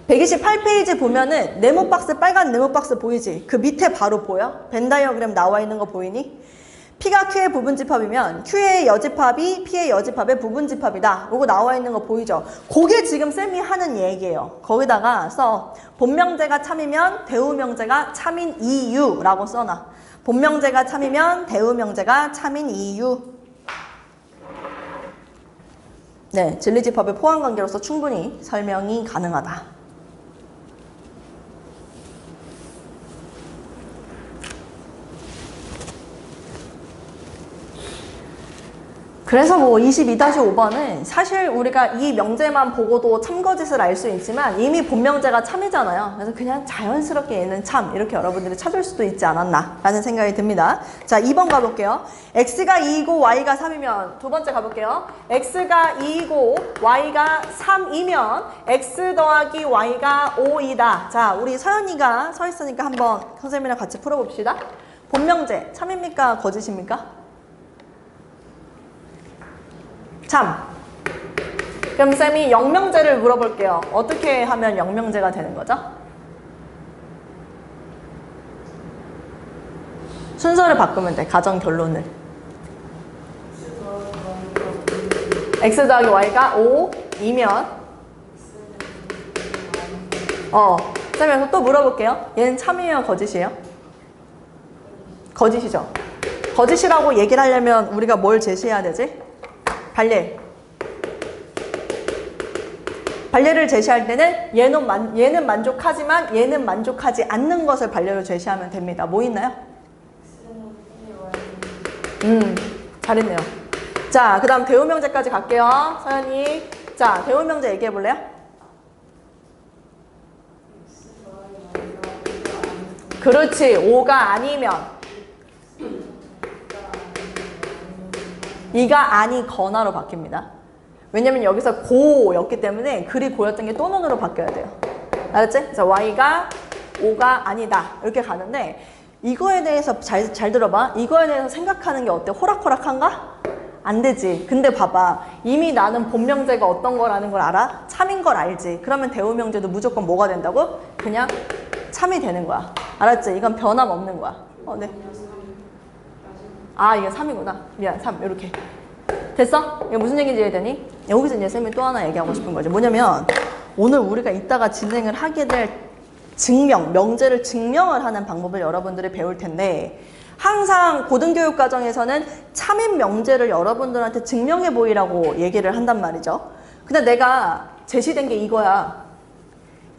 128페이지 보면은 네모 박스, 빨간 네모 박스 보이지? 그 밑에 바로 보여? 벤 다이어그램 나와 있는 거 보이니? P가 Q의 부분집합이면 Q의 여집합이 P의 여집합의 부분집합이다. 이거 나와 있는 거 보이죠? 그게 지금 쌤이 하는 얘기예요. 거기다가 써. 본명제가 참이면 대우명제가 참인 이유라고 써놔. 본명제가 참이면 대우명제가 참인 이유. 네, 진리집합의 포함관계로서 충분히 설명이 가능하다. 그래서 뭐 22-5번은 사실 우리가 이 명제만 보고도 참거짓을 알 수 있지만 이미 본명제가 참이잖아요. 그래서 그냥 자연스럽게 얘는 참 이렇게 여러분들이 찾을 수도 있지 않았나 라는 생각이 듭니다. 자, 2번 가볼게요. x가 2이고 y가 3이면 두 번째 가볼게요. x가 2이고 y가 3이면 x 더하기 y가 5이다. 자, 우리 서연이가 서 있으니까 한번 선생님이랑 같이 풀어봅시다. 본명제 참입니까? 거짓입니까? 참. 그럼 쌤이 영명제를 물어볼게요. 어떻게 하면 영명제가 되는 거죠? 순서를 바꾸면 돼. 가정 결론을. x 더하기 y가 5이면 쌤이 또 물어볼게요. 얘는 참이에요? 거짓이에요? 거짓이죠. 거짓이라고 얘기를 하려면 우리가 뭘 제시해야 되지? 반례를 제시할 때는 얘는 만족하지만 얘는 만족하지 않는 것을 반례로 제시하면 됩니다. 뭐 있나요? 잘했네요. 자, 그 다음 대우명제까지 갈게요. 서연이. 자, 대우명제 얘기해 볼래요? 그렇지. 5가 아니면 2가 아니거나로 바뀝니다. 왜냐면 여기서 고였기 때문에 글이 고였던 게 또는으로 바뀌어야 돼요. 알았지? 그래서 y가 5가 아니다. 이렇게 가는데 이거에 대해서 잘 들어봐. 이거에 대해서 생각하는 게 어때? 호락호락한가? 안 되지. 근데 봐봐. 이미 나는 본명제가 어떤 거라는 걸 알아? 참인 걸 알지. 그러면 대우명제도 무조건 뭐가 된다고? 그냥 참이 되는 거야. 알았지? 이건 변함없는 거야. 네. 아, 이게 3이구나. 미안, 3. 이렇게. 됐어? 이게 무슨 얘기인지 이해되니? 여기서 이제 쌤이 또 하나 얘기하고 싶은 거죠. 뭐냐면 오늘 우리가 이따가 진행을 하게 될 명제를 증명을 하는 방법을 여러분들이 배울 텐데, 항상 고등교육 과정에서는 참인 명제를 여러분들한테 증명해 보이라고 얘기를 한단 말이죠. 근데 내가 제시된 게 이거야.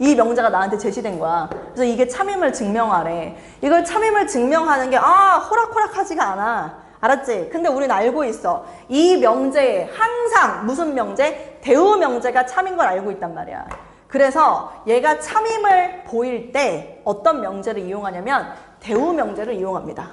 이 명제가 나한테 제시된 거야. 그래서 이게 참임을 증명하래. 이걸 참임을 증명하는 게 호락호락하지가 않아. 알았지? 근데 우리는 알고 있어. 이 명제에 항상 무슨 명제? 대우명제가 참인 걸 알고 있단 말이야. 그래서 얘가 참임을 보일 때 어떤 명제를 이용하냐면 대우명제를 이용합니다.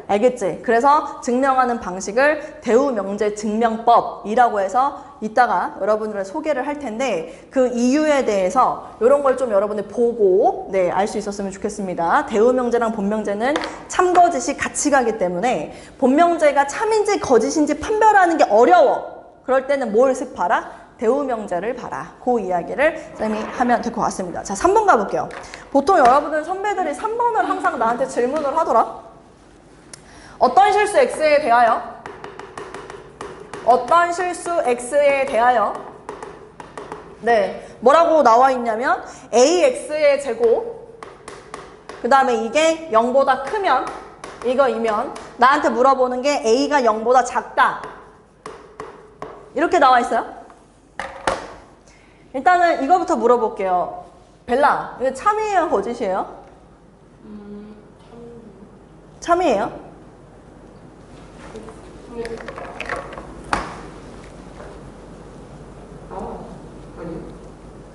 알겠지? 그래서 증명하는 방식을 대우명제 증명법이라고 해서 이따가 여러분들을 소개를 할 텐데, 그 이유에 대해서 이런 걸 좀 여러분들 보고 알 수 있었으면 좋겠습니다. 대우명제랑 본명제는 참거짓이 같이 가기 때문에 본명제가 참인지 거짓인지 판별하는 게 어려워. 그럴 때는 뭘 쓱 봐라? 대우명제를 봐라. 그 이야기를 쌤이 하면 될 것 같습니다. 자, 3번 가볼게요. 보통 여러분들 선배들이 3번을 항상 나한테 질문을 하더라. 어떤 실수 x에 대하여? 어떤 실수 x에 대하여? 네, 뭐라고 나와 있냐면 ax의 제곱 그 다음에 이게 0보다 크면 이거이면 나한테 물어보는 게 A가 0보다 작다. 이렇게 나와 있어요. 일단은 이거부터 물어볼게요. 벨라, 이거 참이에요? 거짓이에요? 참이에요?
아니요.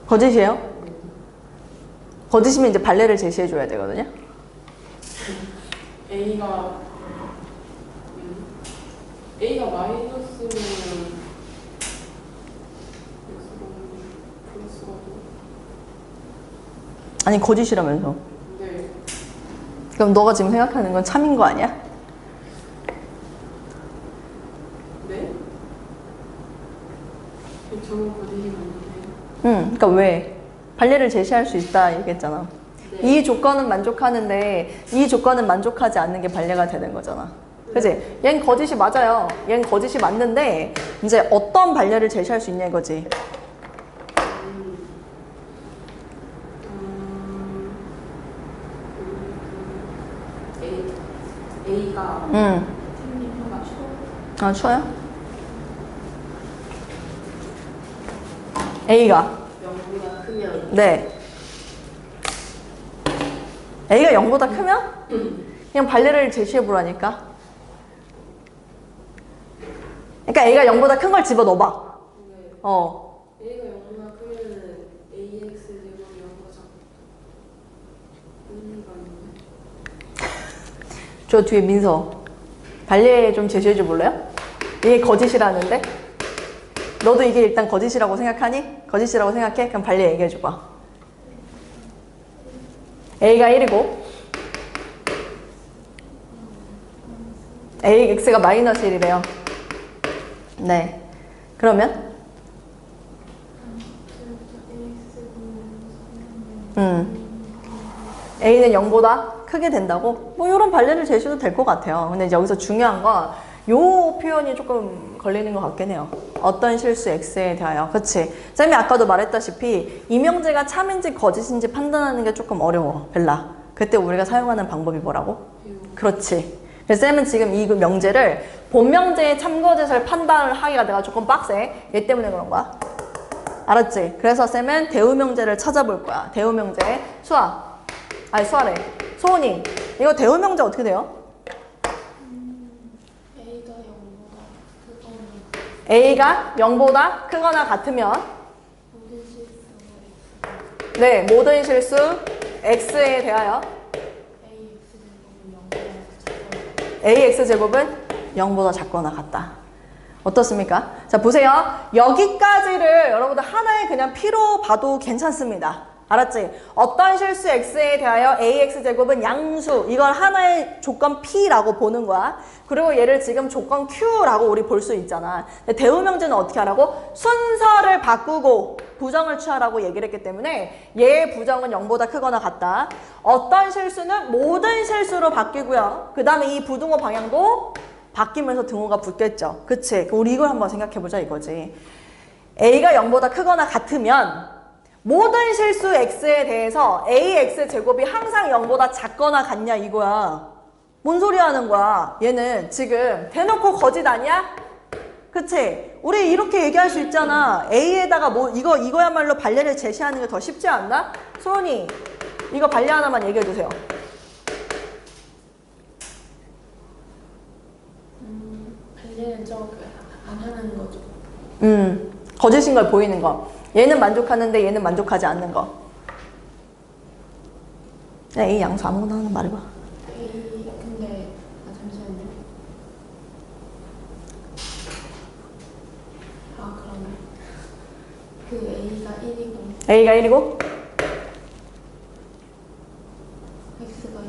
거짓이에요? 거짓이면 이제 발레를 제시해줘야 되거든요.
A가 마이너스면 플러스가
아니 거짓이라면서.
네.
그럼 너가 지금 생각하는 건 참인 거 아니야?
네? 저는 거짓이 맞는데.
그러니까 왜? 발레를 제시할 수 있다 얘기했잖아.
네.
이 조건은 만족하는데 이 조건은 만족하지 않는 게 발레가 되는 거잖아. 그치? 얜 거짓이 맞아요. 얜 거짓이 맞는데 이제 어떤 발레를 제시할 수 있냐 이거지.
A가
생리표가 추워. 아 추워요? A가
0보다 크면
네. A가 0보다 크면 그냥 발레를 제시해 보라니까. 그러니까 A가 0보다 큰 걸 집어넣어봐.
네.
어.
A가 0보다 크면 AX 제곱이 0보다 작다.
저 뒤에 민서 발레 좀 제시해 줘 볼래요? 이게 거짓이라는데? 너도 이게 일단 거짓이라고 생각하니? 거짓이라고 생각해? 그럼 발레 얘기해 줘봐. A가 1이고 AX가 마이너스 1이래요. 네. 그러면? A는 0보다 크게 된다고? 뭐 이런 발레를 제시도 될 것 같아요. 근데 이제 여기서 중요한 건 요 표현이 조금 걸리는 것 같긴 해요. 어떤 실수 X에 대하여. 그치? 쌤이 아까도 말했다시피 이명제가 참인지 거짓인지 판단하는 게 조금 어려워. 벨라. 그때 우리가 사용하는 방법이 뭐라고? 그렇지. 그래서 쌤은 지금 이 명제를 본명제의 참거짓을 판단을 하기가 내가 조금 빡세. 얘 때문에 그런 거야. 알았지? 그래서 쌤은 대우명제를 찾아볼 거야. 대우명제. 수아. 아니 수아래. 소은이. 이거 대우명제 어떻게 돼요? A가 0보다 크거나 같으면 네, 모든 실수 X에 대하여 AX제곱은 0보다 작거나 같다. 어떻습니까? 자, 보세요. 여기까지를 여러분들 하나의 그냥 P로 봐도 괜찮습니다. 알았지? 어떤 실수 X에 대하여 AX제곱은 양수. 이걸 하나의 조건 P라고 보는 거야. 그리고 얘를 지금 조건 Q라고 우리 볼 수 있잖아. 대우명제는 어떻게 하라고? 순서를 바꾸고 부정을 취하라고 얘기를 했기 때문에 얘의 부정은 0보다 크거나 같다. 어떤 실수는 모든 실수로 바뀌고요. 그 다음에 이 부등호 방향도 바뀌면서 등호가 붙겠죠. 그치? 우리 이걸 한번 생각해보자 이거지. A가 0보다 크거나 같으면 모든 실수 X에 대해서 AX제곱이 항상 0보다 작거나 같냐 이거야. 뭔 소리 하는 거야? 얘는 지금 대놓고 거짓 아니야? 그치? 우리 이렇게 얘기할 수 있잖아. A에다가 뭐 이거야말로 발레를 제시하는 게 더 쉽지 않나? 소은이 이거 발레 하나만 얘기해 주세요.
발레는 저안 하는 거죠.
거짓인 걸 보이는 거. 얘는 만족하는데 얘는 만족하지 않는 거. 야, A 양수 아무거나 하나 말해봐.
A 근데 잠시만요. 그러면 그 A가 1이고
A가 1이고
X가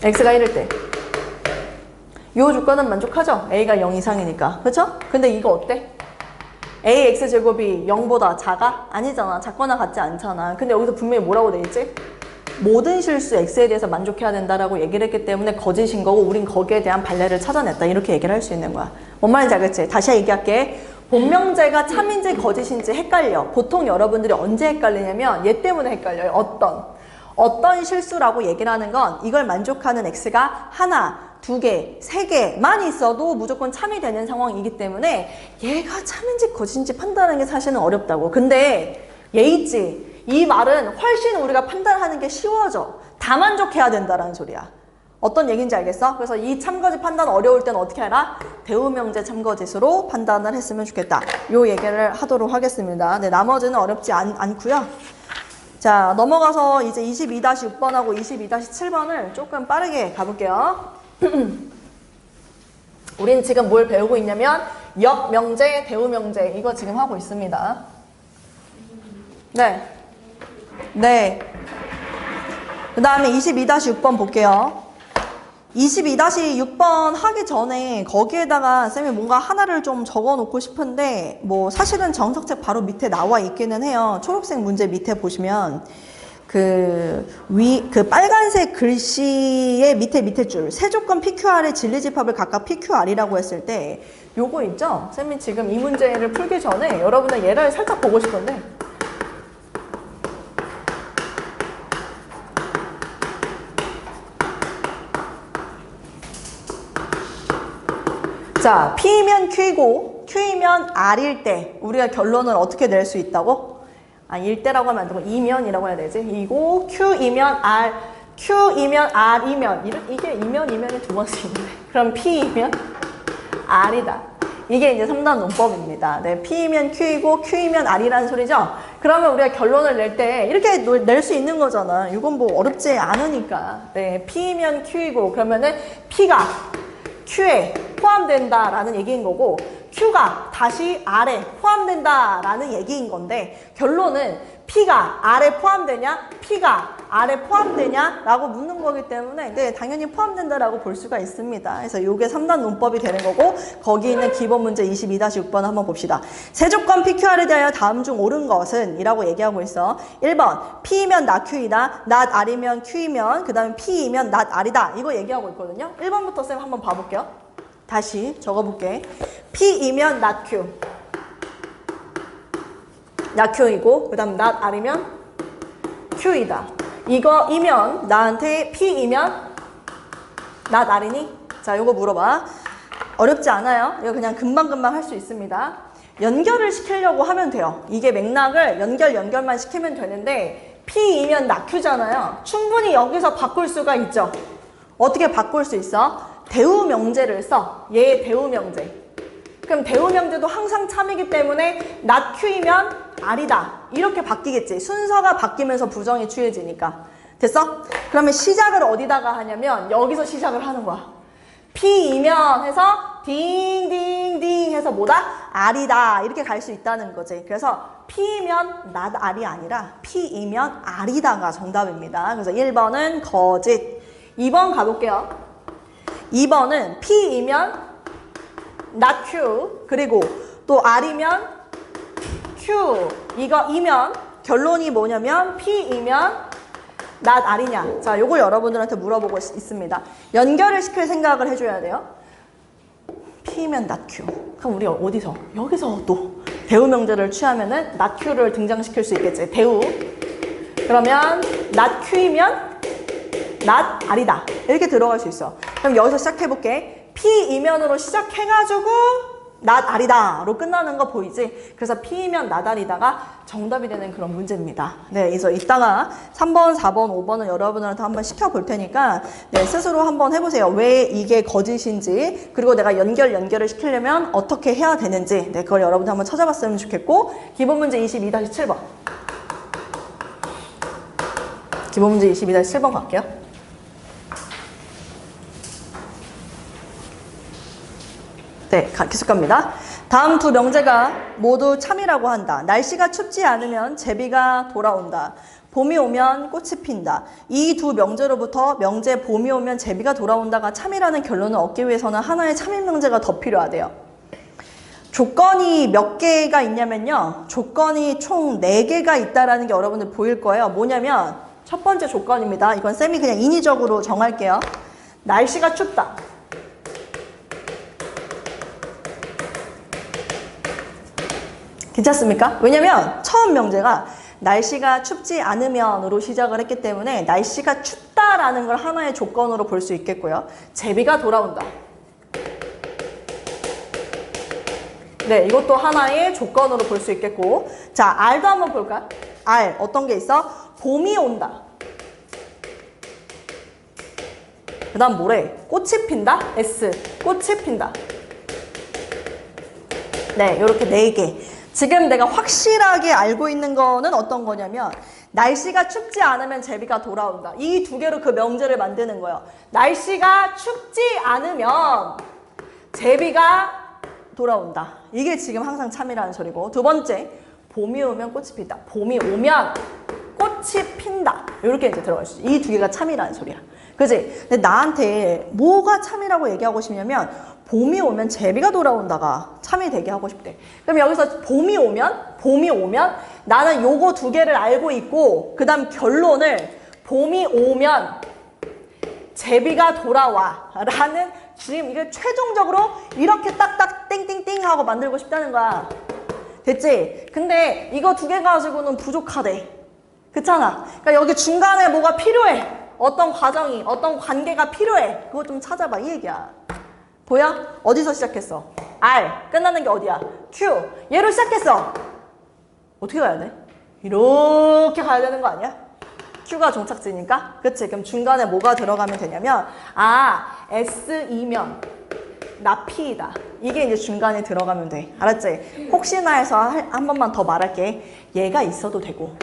1.
X가 1일 때. 요 조건은 만족하죠? A가 0 이상이니까. 그쵸? 근데 이거 어때? AX제곱이 0보다 작아? 아니잖아. 작거나 같지 않잖아. 근데 여기서 분명히 뭐라고 돼 있지? 모든 실수 X에 대해서 만족해야 된다라고 얘기를 했기 때문에 거짓인 거고 우린 거기에 대한 발레를 찾아냈다. 이렇게 얘기를 할 수 있는 거야. 뭔 말인지 알겠지? 다시 얘기할게. 본명제가 참인지 거짓인지 헷갈려. 보통 여러분들이 언제 헷갈리냐면 얘 때문에 헷갈려요. 어떤 실수라고 얘기를 하는 건 이걸 만족하는 x가 하나, 두 개, 세 개만 있어도 무조건 참이 되는 상황이기 때문에 얘가 참인지 거짓인지 판단하는 게 사실은 어렵다고. 근데 얘 있지. 이 말은 훨씬 우리가 판단하는 게 쉬워져. 다 만족해야 된다라는 소리야. 어떤 얘기인지 알겠어? 그래서 이 참거짓 판단 어려울 때는 어떻게 해라? 대우명제 참거짓으로 판단을 했으면 좋겠다. 요 얘기를 하도록 하겠습니다. 네, 나머지는 어렵지 않고요. 자, 넘어가서 이제 22-6번하고 22-7번을 조금 빠르게 가볼게요. 우린 지금 뭘 배우고 있냐면 역명제, 대우명제 이거 지금 하고 있습니다. 네. 네. 그 다음에 22-6번 볼게요. 22-6번 하기 전에 거기에다가 쌤이 뭔가 하나를 좀 적어 놓고 싶은데 뭐 사실은 정석책 바로 밑에 나와 있기는 해요. 초록색 문제 밑에 보시면 그 빨간색 글씨의 밑에 줄 세조건 PQR의 진리집합을 각각 PQR이라고 했을 때 요거 있죠? 쌤이 지금 이 문제를 풀기 전에 여러분의 얘를 살짝 보고 싶은데 자, P이면 Q이고 Q이면 R일 때 우리가 결론을 어떻게 낼 수 있다고? 아, 일대라고 하면 안 되고 이면이라고 해야 되지. 이고 Q이면 R, Q이면 R이면 이게 이면이 두 번씩 있는데 그럼 P이면 R이다. 이게 이제 3단 논법입니다. 네, P이면 Q이고 Q이면 R이라는 소리죠. 그러면 우리가 결론을 낼 때 이렇게 낼 수 있는 거잖아. 이건 뭐 어렵지 않으니까. 네, P이면 Q이고 그러면은 P가 Q에 포함된다라는 얘기인 거고 Q가 다시 R에 포함된다라는 얘기인 건데 결론은 P가 R에 포함되냐? P가 R에 포함되냐? 라고 묻는 거기 때문에 네, 당연히 포함된다라고 볼 수가 있습니다. 그래서 이게 3단 논법이 되는 거고 거기 있는 기본 문제 22-6번 한번 봅시다. 세조건 PQR에 대하여 다음 중 옳은 것은? 이라고 얘기하고 있어. 1번 P이면 not Q이다. not R이면 Q이면 그 다음에 P이면 not R이다. 이거 얘기하고 있거든요. 1번부터 쌤 한번 봐볼게요. 다시 적어볼게. P이면 not Q. not Q이고 그 다음 not R이면 Q이다. 이거이면 나한테 P이면 not R이니? 자, 이거 물어봐. 어렵지 않아요. 이거 그냥 금방금방 할 수 있습니다. 연결을 시키려고 하면 돼요. 이게 맥락을 연결만 시키면 되는데 P이면 not Q잖아요. 충분히 여기서 바꿀 수가 있죠. 어떻게 바꿀 수 있어? 대우명제를 써. 얘 대우명제. 그럼 대우명제도 항상 참이기 때문에 not Q이면 R이다. 이렇게 바뀌겠지. 순서가 바뀌면서 부정이 취해지니까. 됐어? 그러면 시작을 어디다가 하냐면 여기서 시작을 하는 거야. P이면 해서 딩딩딩 해서 뭐다? R이다. 이렇게 갈 수 있다는 거지. 그래서 P이면 not R이 아니라 P이면 R이다가 정답입니다. 그래서 1번은 거짓. 2번 가볼게요. 2번은 P이면 not Q 그리고 또 R이면 Q 이거이면 결론이 뭐냐면 P이면 not R이냐. 자, 요거 여러분들한테 물어보고 있습니다. 연결을 시킬 생각을 해줘야 돼요. P이면 not Q. 그럼 우리 어디서? 여기서 또 대우명제를 취하면은 not Q를 등장시킬 수 있겠지. 대우. 그러면 not Q이면 not R이다. 이렇게 들어갈 수 있어. 그럼 여기서 시작해볼게. P이면으로 시작해가지고 not R이다 로 끝나는 거 보이지? 그래서 P이면 not R이다가 정답이 되는 그런 문제입니다. 네, 그래서 이따가 3번, 4번, 5번은 여러분들한테 한번 시켜볼 테니까 네, 스스로 한번 해보세요. 왜 이게 거짓인지 그리고 내가 연결을 시키려면 어떻게 해야 되는지 네, 그걸 여러분들 한번 찾아봤으면 좋겠고 기본 문제 22-7번 기본 문제 22-7번 갈게요. 네, 계속 갑니다. 다음 두 명제가 모두 참이라고 한다. 날씨가 춥지 않으면 제비가 돌아온다. 봄이 오면 꽃이 핀다. 이 두 명제로부터 명제 봄이 오면 제비가 돌아온다가 참이라는 결론을 얻기 위해서는 하나의 참인 명제가 더 필요하대요. 조건이 몇 개가 있냐면요. 조건이 총 4개가 있다라는 게 여러분들 보일 거예요. 뭐냐면 첫 번째 조건입니다. 이건 쌤이 그냥 인위적으로 정할게요. 날씨가 춥다. 괜찮습니까? 왜냐면 처음 명제가 날씨가 춥지 않으면으로 시작을 했기 때문에 날씨가 춥다라는 걸 하나의 조건으로 볼 수 있겠고요. 제비가 돌아온다. 네, 이것도 하나의 조건으로 볼 수 있겠고. 자, R도 한번 볼까요? R, 어떤 게 있어? 봄이 온다. 그 다음 뭐래? 꽃이 핀다? S, 꽃이 핀다. 네, 이렇게 4개. 지금 내가 확실하게 알고 있는 거는 어떤 거냐면 날씨가 춥지 않으면 제비가 돌아온다. 이 2개로 그 명제를 만드는 거예요. 날씨가 춥지 않으면 제비가 돌아온다. 이게 지금 항상 참이라는 소리고. 두 번째, 봄이 오면 꽃이 핀다. 봄이 오면 꽃이 핀다. 이렇게 이제 들어갈 수 있어. 이 2개가 참이라는 소리야. 그지? 근데 나한테 뭐가 참이라고 얘기하고 싶냐면 봄이 오면 제비가 돌아온다가 참이 되게 하고 싶대. 그럼 여기서 봄이 오면 나는 요거 2개를 알고 있고 그 다음 결론을 봄이 오면 제비가 돌아와 라는 지금 이게 최종적으로 이렇게 딱딱 땡땡땡 하고 만들고 싶다는 거야. 됐지? 근데 이거 2개 가지고는 부족하대. 그렇잖아. 그러니까 여기 중간에 뭐가 필요해. 어떤 과정이, 어떤 관계가 필요해. 그거 좀 찾아봐. 이 얘기야. 보여? 어디서 시작했어? R. 끝나는 게 어디야? Q. 얘로 시작했어. 어떻게 가야 돼? 이렇게 가야 되는 거 아니야? Q가 종착지니까? 그치? 그럼 중간에 뭐가 들어가면 되냐면 S이면 나 P이다. 이게 이제 중간에 들어가면 돼. 알았지? 혹시나 해서 한 번만 더 말할게. 얘가 있어도 되고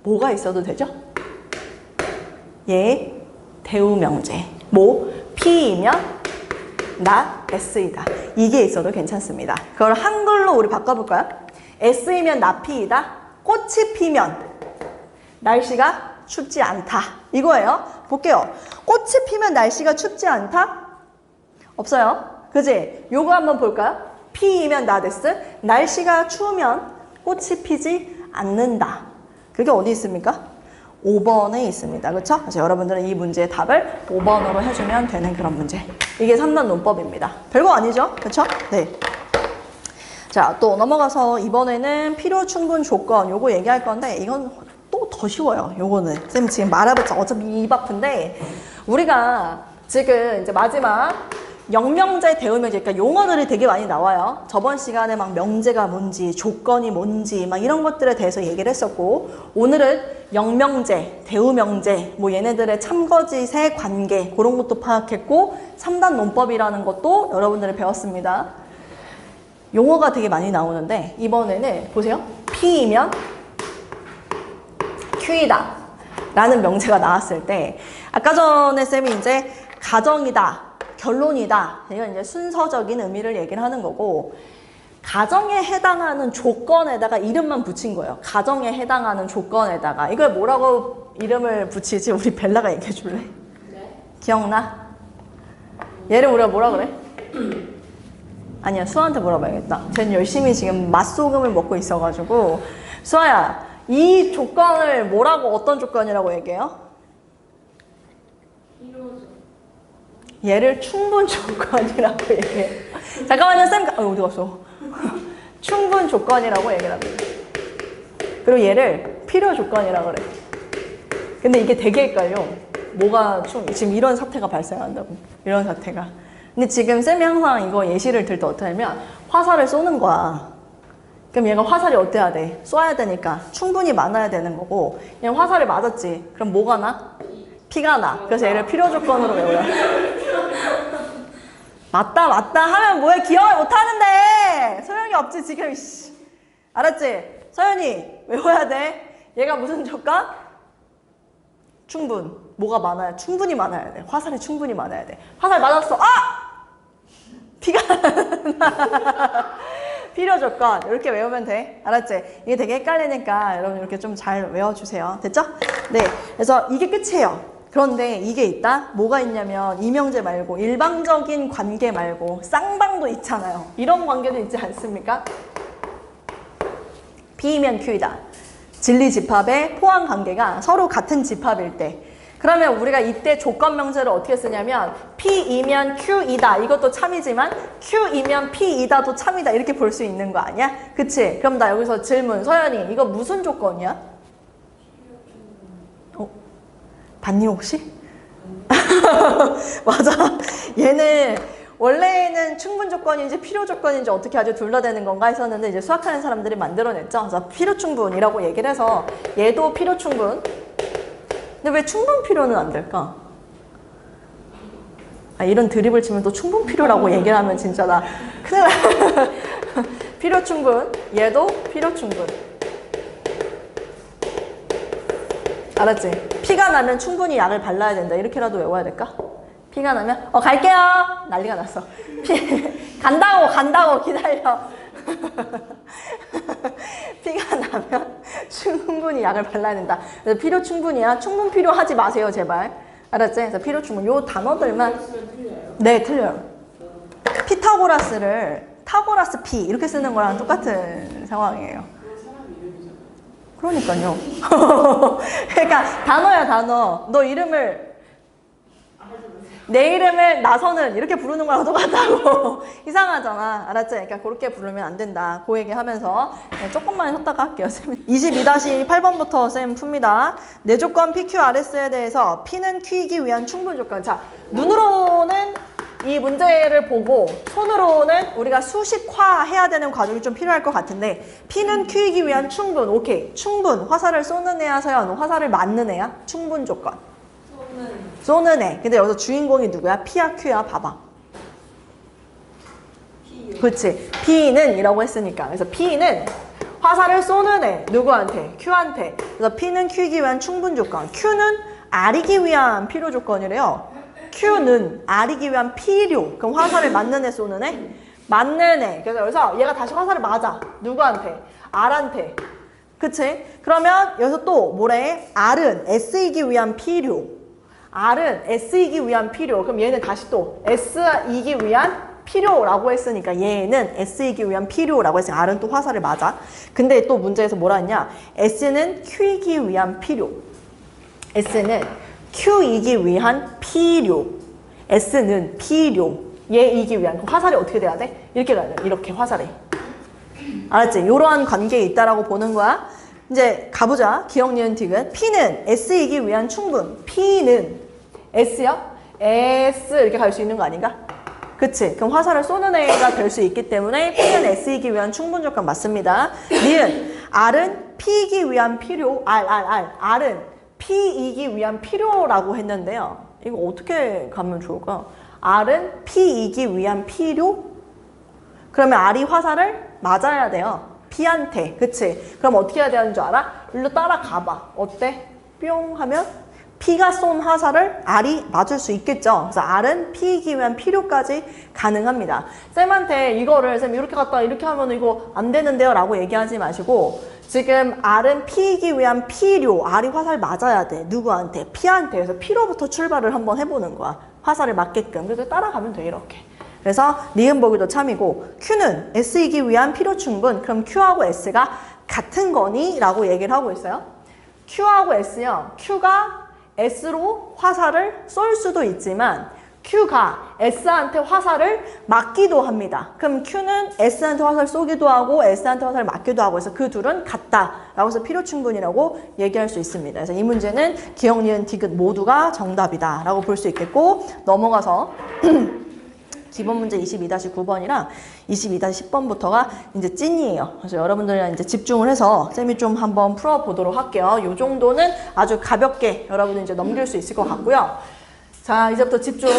뭐가 있어도 되죠? 얘 대우명제. 뭐? P이면 나 S이다. 이게 있어도 괜찮습니다. 그걸 한글로 우리 바꿔볼까요? S이면 나 P이다. 꽃이 피면 날씨가 춥지 않다. 이거예요. 볼게요. 꽃이 피면 날씨가 춥지 않다? 없어요. 그지? 요거 한번 볼까요? P이면 나 S. 날씨가 추우면 꽃이 피지 않는다. 그게 어디 있습니까? 5번에 있습니다. 그렇죠? 그래서 여러분들은 이 문제의 답을 5번으로 해주면 되는 그런 문제. 이게 3단 논법입니다. 별거 아니죠? 그렇죠? 네. 자, 또 넘어가서 이번에는 필요 충분 조건 요거 얘기할 건데 이건 또 더 쉬워요. 요거는 쌤 지금 말해봤자 어차피 입 아픈데 우리가 지금 이제 마지막 영명제, 대우명제, 그러니까 용어들이 되게 많이 나와요. 저번 시간에 막 명제가 뭔지, 조건이 뭔지, 막 이런 것들에 대해서 얘기를 했었고, 오늘은 영명제, 대우명제, 뭐 얘네들의 참거짓의 관계, 그런 것도 파악했고, 3단 논법이라는 것도 여러분들이 배웠습니다. 용어가 되게 많이 나오는데, 이번에는 보세요. P이면 Q이다. 라는 명제가 나왔을 때, 아까 전에 쌤이 이제 가정이다. 결론이다. 이건 이제 순서적인 의미를 얘기를 하는 거고 가정에 해당하는 조건에다가 이름만 붙인 거예요. 가정에 해당하는 조건에다가 이걸 뭐라고 이름을 붙이지? 우리 벨라가 얘기해 줄래?
네.
기억나? 얘를 우리가 뭐라 그래? 아니야, 수아한테 물어봐야겠다. 쟤는 열심히 지금 맛소금을 먹고 있어가지고 수아야, 이 조건을 뭐라고 어떤 조건이라고 얘기해요?
이루어져.
얘를 충분 조건이라고 얘기해요. 잠깐만요, 쌤. 어디 갔어? 충분 조건이라고 얘기를 합니다. 그리고 얘를 필요 조건이라고 그래. 근데 이게 되게 헷갈려. 뭐가 지금 이런 사태가 발생한다고. 이런 사태가. 근데 지금 쌤이 항상 이거 예시를 들 때 어떻게 하냐면 화살을 쏘는 거야. 그럼 얘가 화살이 어때야 돼? 쏘아야 되니까 충분히 많아야 되는 거고 얘 화살을 맞았지. 그럼 뭐가 나? 피가 나. 그래서 얘를 필요 조건으로 외워요. 맞다 하면 뭐해? 기억을 못하는데 소용이 없지 지금. 알았지? 서연이 외워야 돼. 얘가 무슨 조건? 충분. 뭐가 많아야? 충분히 많아야 돼. 화살이 충분히 많아야 돼. 화살 맞았어. 아! 피가 필요 조건. 이렇게 외우면 돼. 알았지? 이게 되게 헷갈리니까 여러분 이렇게 좀 잘 외워주세요. 됐죠? 네. 그래서 이게 끝이에요. 그런데 이게 있다? 뭐가 있냐면 이명제 말고 일방적인 관계 말고 쌍방도 있잖아요. 이런 관계도 있지 않습니까? P이면 Q이다. 진리집합의 포함 관계가 서로 같은 집합일 때 그러면 우리가 이때 조건 명제를 어떻게 쓰냐면 P이면 Q이다. 이것도 참이지만 Q이면 P이다도 참이다. 이렇게 볼 수 있는 거 아니야? 그치? 그럼 나 여기서 질문. 서연이 이거 무슨 조건이야? 봤니 혹시? 맞아. 얘는 원래는 충분 조건인지 필요 조건인지 어떻게 하죠? 둘 다 되는 건가 했었는데 이제 수학하는 사람들이 만들어냈죠. 그래서 필요 충분이라고 얘기를 해서 얘도 필요 충분. 근데 왜 충분 필요는 안 될까? 아, 이런 드립을 치면 또 충분 필요라고 얘기를 하면 진짜 나 큰일 나. 필요 충분. 얘도 필요 충분. 알았지? 피가 나면 충분히 약을 발라야 된다. 이렇게라도 외워야 될까? 피가 나면 갈게요. 난리가 났어. 간다고 기다려. 피가 나면 충분히 약을 발라야 된다. 그래서 필요 충분이야. 충분 필요하지 마세요, 제발. 알았지? 그래서 필요 충분. 요 단어들만. 네, 틀려요. 피타고라스를 타고라스 피 이렇게 쓰는 거랑 똑같은 상황이에요. 그러니까요. 그러니까 단어야 단어. 너 이름을 내 이름을 나선은 이렇게 부르는 거랑 똑같다고. 이상하잖아. 알았지? 그러니까 그렇게 부르면 안 된다. 그 얘기 하면서 조금만 쉬었다가 할게요. 22-8번부터 쌤 풉니다. 내 조건 PQRS에 대해서 P는 Q이기 위한 충분 조건. 자, 눈으로는 이 문제를 보고 손으로는 우리가 수식화해야 되는 과정이 좀 필요할 것 같은데 P는 Q이기 위한 충분. 오케이. 충분. 화살을 쏘는 애야 서연. 화살을 맞는 애야? 충분 조건. 쏘는 애. 근데 여기서 주인공이 누구야? P야 Q야? 봐봐. 그렇지. P는 이라고 했으니까. 그래서 P는 화살을 쏘는 애. 누구한테? Q한테. 그래서 P는 Q이기 위한 충분 조건. Q는 R이기 위한 필요 조건이래요. Q는 R이기 위한 필요. 그럼 화살을 맞는 애 쏘는 애? 맞는 애. 그래서 여기서 얘가 다시 화살을 맞아. 누구한테? R한테. 그치? 그러면 여기서 또 뭐래? R은 S이기 위한 필요. R은 S이기 위한 필요. 그럼 얘는 다시 또 S이기 위한 필요라고 했으니까 얘는 S이기 위한 필요라고 했으니까 R은 또 화살을 맞아. 근데 또 문제에서 뭐라 했냐? S는 Q이기 위한 필요. S는 Q이기 위한 필요. S는 필요. 얘이기 위한. 그럼 화살이 어떻게 돼야 돼? 이렇게 가야 돼. 이렇게 화살이. 알았지? 이러한 관계에 있다라고 보는 거야. 이제 가보자. 기억, 니은, 디귿. P는 S이기 위한 충분. P는 S요? S 이렇게 갈 수 있는 거 아닌가? 그치? 그럼 화살을 쏘는 애가 될 수 있기 때문에 P는 S이기 위한 충분 조건 맞습니다. 니은 R은 P이기 위한 필요. R은 P이기 위한 필요라고 했는데요. 이거 어떻게 가면 좋을까? R은 P이기 위한 필요? 그러면 R이 화살을 맞아야 돼요. P한테. 그치? 그럼 어떻게 해야 되는 줄 알아? 일로 따라가봐. 어때? 뿅 하면 P가 쏜 화살을 R이 맞을 수 있겠죠. 그래서 R은 P이기 위한 필요까지 가능합니다. 쌤한테 이거를 쌤 이렇게 갔다가 이렇게 하면 이거 안 되는데요 라고 얘기하지 마시고 지금 R은 P이기 위한 필요. R이 화살 맞아야 돼. 누구한테? P한테. 그래서 P로부터 출발을 한번 해보는 거야. 화살을 맞게끔. 그래서 따라가면 돼 이렇게. 그래서 니은 보기도 참이고 Q는 S이기 위한 필요 충분. 그럼 Q하고 S가 같은 거니? 라고 얘기를 하고 있어요. Q하고 S요. Q가 S로 화살을 쏠 수도 있지만 Q가 S한테 화살을 맞기도 합니다. 그럼 Q는 S한테 화살 쏘기도 하고 S한테 화살 맞기도 하고 해서 그 둘은 같다라고 해서 필요 충분이라고 얘기할 수 있습니다. 그래서 이 문제는 기억, 니은, 디귿 모두가 정답이다 라고 볼 수 있겠고 넘어가서 기본 문제 22-9번이랑 22-10번부터가 이제 찐이에요. 그래서 여러분들이랑 이제 집중을 해서 쌤이 좀 한번 풀어보도록 할게요. 이 정도는 아주 가볍게 여러분들 이제 넘길 수 있을 것 같고요. 자, 이제부터 집중.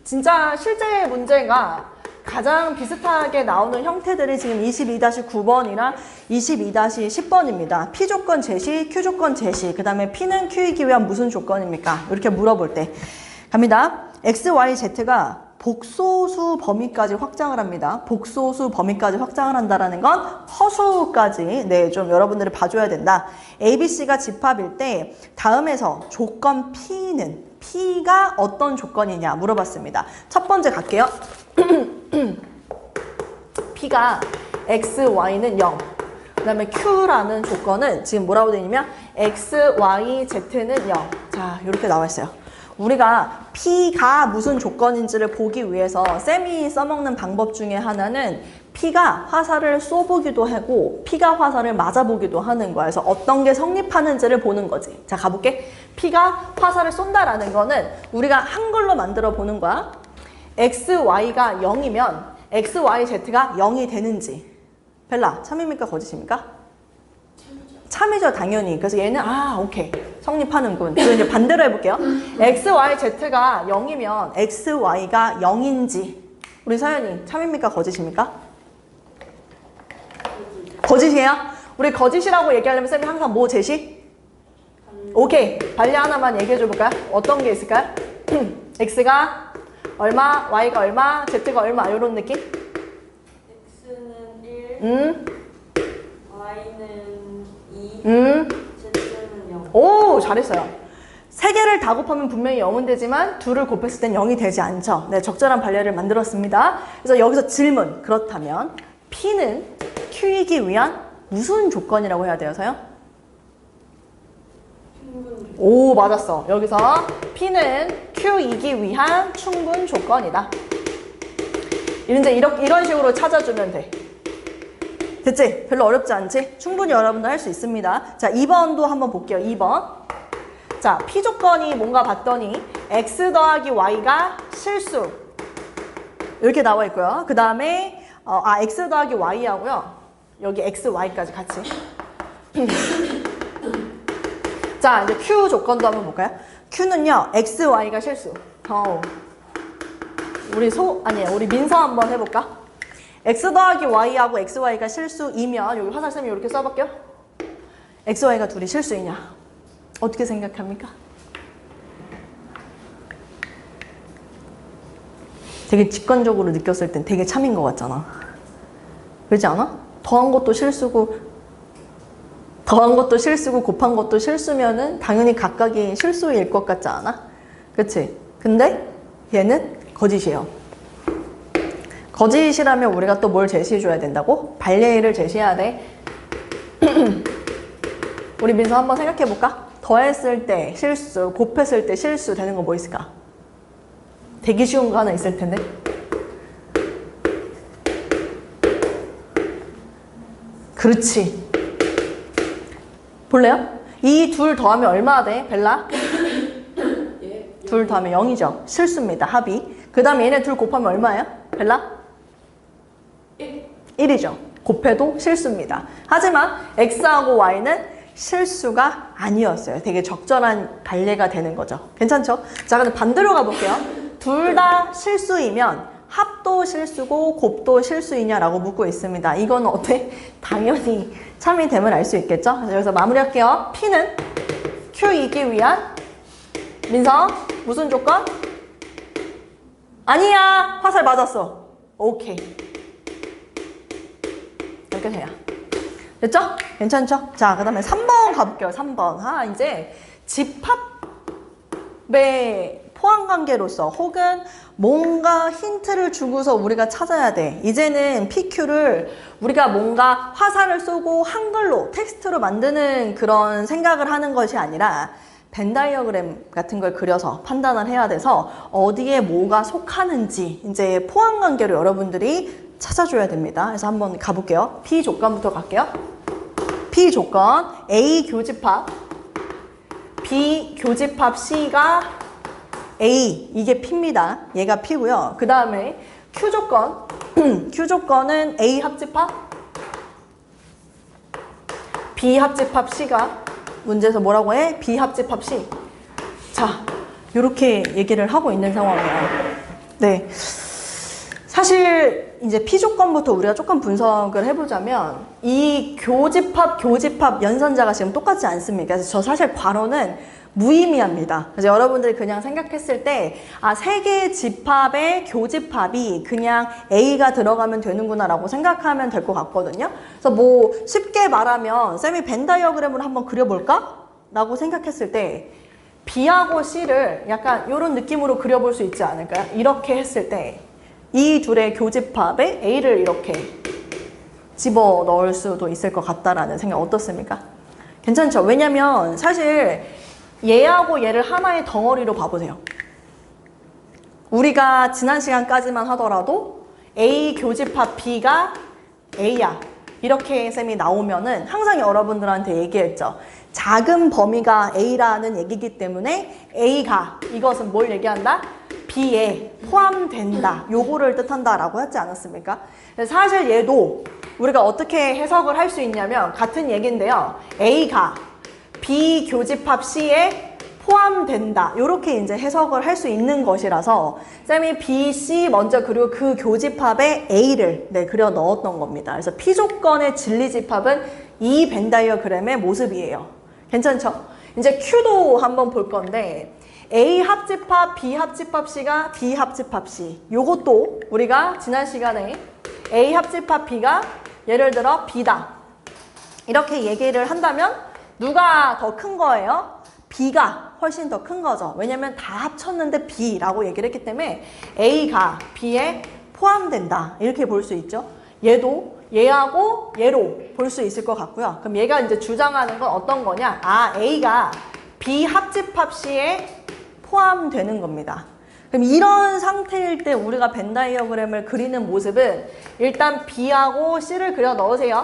진짜 실제 문제가 가장 비슷하게 나오는 형태들이 지금 22-9번이랑 22-10번입니다. P 조건 제시, Q 조건 제시, 그 다음에 P는 Q이기 위한 무슨 조건입니까? 이렇게 물어볼 때. 갑니다. X, Y, Z가 복소수 범위까지 확장을 합니다. 복소수 범위까지 확장을 한다는 건 허수까지 좀 여러분들이 봐줘야 된다. A, B, C가 집합일 때 다음에서 조건 P가 어떤 조건이냐 물어봤습니다. 첫 번째 갈게요. P가 X, Y는 0. 그 다음에 Q라는 조건은 지금 뭐라고 되어 있냐면 X, Y, Z는 0. 자, 이렇게 나와 있어요. 우리가 P가 무슨 조건인지를 보기 위해서 쌤이 써먹는 방법 중에 하나는 P가 화살을 쏘보기도 하고 P가 화살을 맞아보기도 하는 거야. 그래서 어떤 게 성립하는지를 보는 거지. 자, 가볼게. P가 화살을 쏜다라는 거는 우리가 한글로 만들어 보는 거야. XY가 0이면 XYZ가 0이 되는지. 벨라, 참입니까? 거짓입니까? 참이죠, 당연히. 그래서 얘는 오케이. 성립하는군. 그리고 이제 반대로 해볼게요. XYZ가 0이면 XY가 0인지. 우리 서연이 참입니까? 거짓입니까? 거짓이에요? 우리 거짓이라고 얘기하려면 쌤이 항상 뭐 제시? 오케이. 반려 하나만 얘기해 줘 볼까요? 어떤 게 있을까요? X가 얼마, Y가 얼마, Z가 얼마 이런 느낌?
X는 1, Y는 2, Z는 0.
오, 잘했어요. 세 개를 다 곱하면 분명히 0은 되지만 둘을 곱했을 땐 0이 되지 않죠. 네, 적절한 반려를 만들었습니다. 그래서 여기서 질문. 그렇다면 P는 Q이기 위한 무슨 조건이라고 해야 돼요, 서요? 오, 맞았어. 여기서 P는 Q이기 위한 충분 조건이다. 이제 이런 식으로 찾아주면 돼. 됐지? 별로 어렵지 않지? 충분히 여러분도 할 수 있습니다. 자, 2번도 한번 볼게요. 2번. 자, P 조건이 뭔가 봤더니 X 더하기 Y가 실수. 이렇게 나와 있고요. 그 다음에 X 더하기 Y 하고요. 여기 X, Y까지 같이. 자, 이제 Q 조건도 한번 볼까요? Q는요, X, Y가 실수. 우리 민서 한번 해볼까? X 더하기 Y하고 X, Y가 실수이면, 여기 화살쌤이 이렇게 써볼게요. X, Y가 둘이 실수이냐? 어떻게 생각합니까? 되게 직관적으로 느꼈을 땐 되게 참인 것 같잖아. 그렇지 않아? 더한 것도 실수고 곱한 것도 실수면은 당연히 각각이 실수일 것 같지 않아? 그치? 근데 얘는 거짓이에요. 거짓이라면 우리가 또 뭘 제시해줘야 된다고? 반례를 제시해야 돼. 우리 민서 한번 생각해볼까? 더했을 때 실수, 곱했을 때 실수 되는 거 뭐 있을까? 되게 쉬운 거 하나 있을 텐데. 그렇지. 볼래요? 이 둘 더하면 얼마 돼, 벨라? 둘 더하면 0이죠. 실수입니다, 합이. 그 다음에 얘네 둘 곱하면 얼마예요? 벨라? 1이죠. 곱해도 실수입니다. 하지만 X하고 Y는 실수가 아니었어요. 되게 적절한 반례가 되는 거죠. 괜찮죠? 자, 그럼 반대로 가볼게요. 둘 다 실수이면 합도 실수고 곱도 실수이냐라고 묻고 있습니다. 이건 어때? 당연히 참이 됨을 알 수 있겠죠? 그래서 여기서 마무리할게요. P는 Q이기 위한 민서 무슨 조건? 아니야. 화살 맞았어. 오케이. 이렇게 돼요. 됐죠? 괜찮죠? 자, 그 다음에 3번 가볼게요. 3번. 이제 집합의 포함관계로서 혹은 뭔가 힌트를 주고서 우리가 찾아야 돼. 이제는 PQ를 우리가 뭔가 화살을 쏘고 한글로 텍스트로 만드는 그런 생각을 하는 것이 아니라 벤 다이어그램 같은 걸 그려서 판단을 해야 돼서 어디에 뭐가 속하는지 이제 포함관계로 여러분들이 찾아줘야 됩니다. 그래서 한번 가볼게요. P 조건부터 갈게요. P 조건 A 교집합 B 교집합 C가 A 이게 P입니다. 얘가 P고요. 그 다음에 Q 조건 Q 조건은 A 합집합 B 합집합 C가 문제에서 뭐라고 해? B 합집합 C. 자, 이렇게 얘기를 하고 있는 상황이에요. 네. 사실 이제 P 조건부터 우리가 조금 분석을 해보자면 이 교집합 연산자가 지금 똑같지 않습니까? 그래서 저 사실 괄호는 무의미합니다. 그래서 여러분들이 그냥 생각했을 때 세 개의 집합의 교집합이 그냥 A가 들어가면 되는구나 라고 생각하면 될 것 같거든요. 그래서 뭐 쉽게 말하면 쌤이 벤 다이어그램으로 한번 그려볼까? 라고 생각했을 때 B하고 C를 약간 이런 느낌으로 그려볼 수 있지 않을까요? 이렇게 했을 때 이 둘의 교집합에 A를 이렇게 집어넣을 수도 있을 것 같다라는 생각 어떻습니까? 괜찮죠? 왜냐면 사실 얘하고 얘를 하나의 덩어리로 봐보세요. 우리가 지난 시간까지만 하더라도 A 교집합 B가 A야. 이렇게 쌤이 나오면은 항상 여러분들한테 얘기했죠. 작은 범위가 A라는 얘기이기 때문에 A가 이것은 뭘 얘기한다? B에 포함된다. 요거를 뜻한다라고 했지 않았습니까? 사실 얘도 우리가 어떻게 해석을 할 수 있냐면 같은 얘기인데요. A가 B 교집합 C에 포함된다. 이렇게 이제 해석을 할 수 있는 것이라서 쌤이 B, C 먼저 그리고 그 교집합에 A를 그려 넣었던 겁니다. 그래서 P조건의 진리집합은 이 벤 다이어그램의 모습이에요. 괜찮죠? 이제 Q도 한번 볼 건데 A 합집합, B 합집합 C가 B 합집합 C. 요것도 우리가 지난 시간에 A 합집합 B가 예를 들어 B다. 이렇게 얘기를 한다면 누가 더 큰 거예요? B가 훨씬 더 큰 거죠. 왜냐면 다 합쳤는데 B라고 얘기를 했기 때문에 A가 B에 포함된다. 이렇게 볼 수 있죠. 얘도 얘하고 얘로 볼 수 있을 것 같고요. 그럼 얘가 이제 주장하는 건 어떤 거냐? A가 B 합집합 C에 포함되는 겁니다. 그럼 이런 상태일 때 우리가 벤 다이어그램을 그리는 모습은 일단 B하고 C를 그려 넣으세요.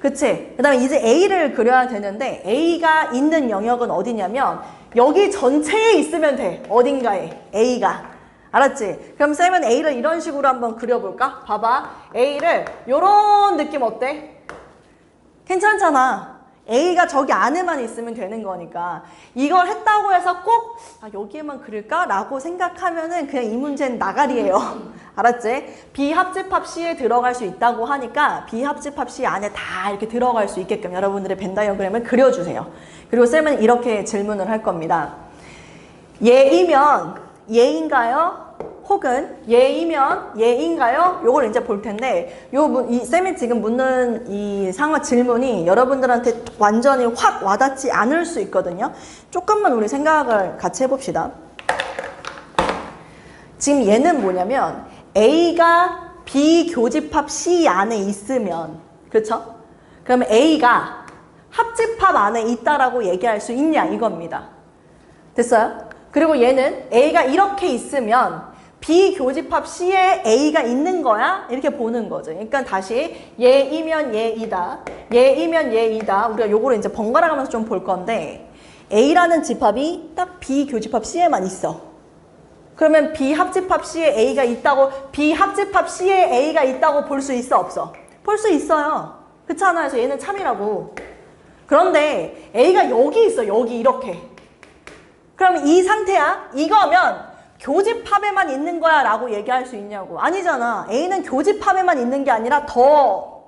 그치? 그 다음에 이제 A를 그려야 되는데 A가 있는 영역은 어디냐면 여기 전체에 있으면 돼. 어딘가에 A가. 알았지? 그럼 쌤은 A를 이런 식으로 한번 그려볼까? 봐봐. A를 요런 느낌 어때? 괜찮잖아. A가 저기 안에만 있으면 되는 거니까 이걸 했다고 해서 꼭 여기에만 그릴까? 라고 생각하면은 그냥 이 문제는 나가리예요. 알았지? B 합집합 C에 들어갈 수 있다고 하니까 B 합집합 C 안에 다 이렇게 들어갈 수 있게끔 여러분들의 벤 다이어그램을 그려주세요. 그리고 쌤은 이렇게 질문을 할 겁니다. 얘이면 얘인가요? 혹은 얘이면 얘인가요? 요걸 이제 볼 텐데 이 쌤이 지금 묻는 이 질문이 여러분들한테 완전히 확 와닿지 않을 수 있거든요. 조금만 우리 생각을 같이 해봅시다. 지금 얘는 뭐냐면 A가 B 교집합 C 안에 있으면 그렇죠? 그러면 A가 합집합 안에 있다라고 얘기할 수 있냐 이겁니다. 됐어요? 그리고 얘는 A가 이렇게 있으면 B 교집합 C에 A가 있는 거야? 이렇게 보는 거죠. 그러니까 다시 얘이면 얘이다. 얘이면 얘이다. 우리가 요거를 이제 번갈아 가면서 좀 볼 건데 A라는 집합이 딱 B 교집합 C에만 있어. 그러면 B 합집합 C에 A가 있다고 B 합집합 C에 A가 있다고 볼 수 있어 없어? 볼 수 있어요. 그렇잖아요. 그래서 얘는 참이라고. 그런데 A가 여기 있어. 여기 이렇게. 그러면 이 상태야? 이거면 교집합에만 있는 거야 라고 얘기할 수 있냐고. 아니잖아. A는 교집합에만 있는 게 아니라 더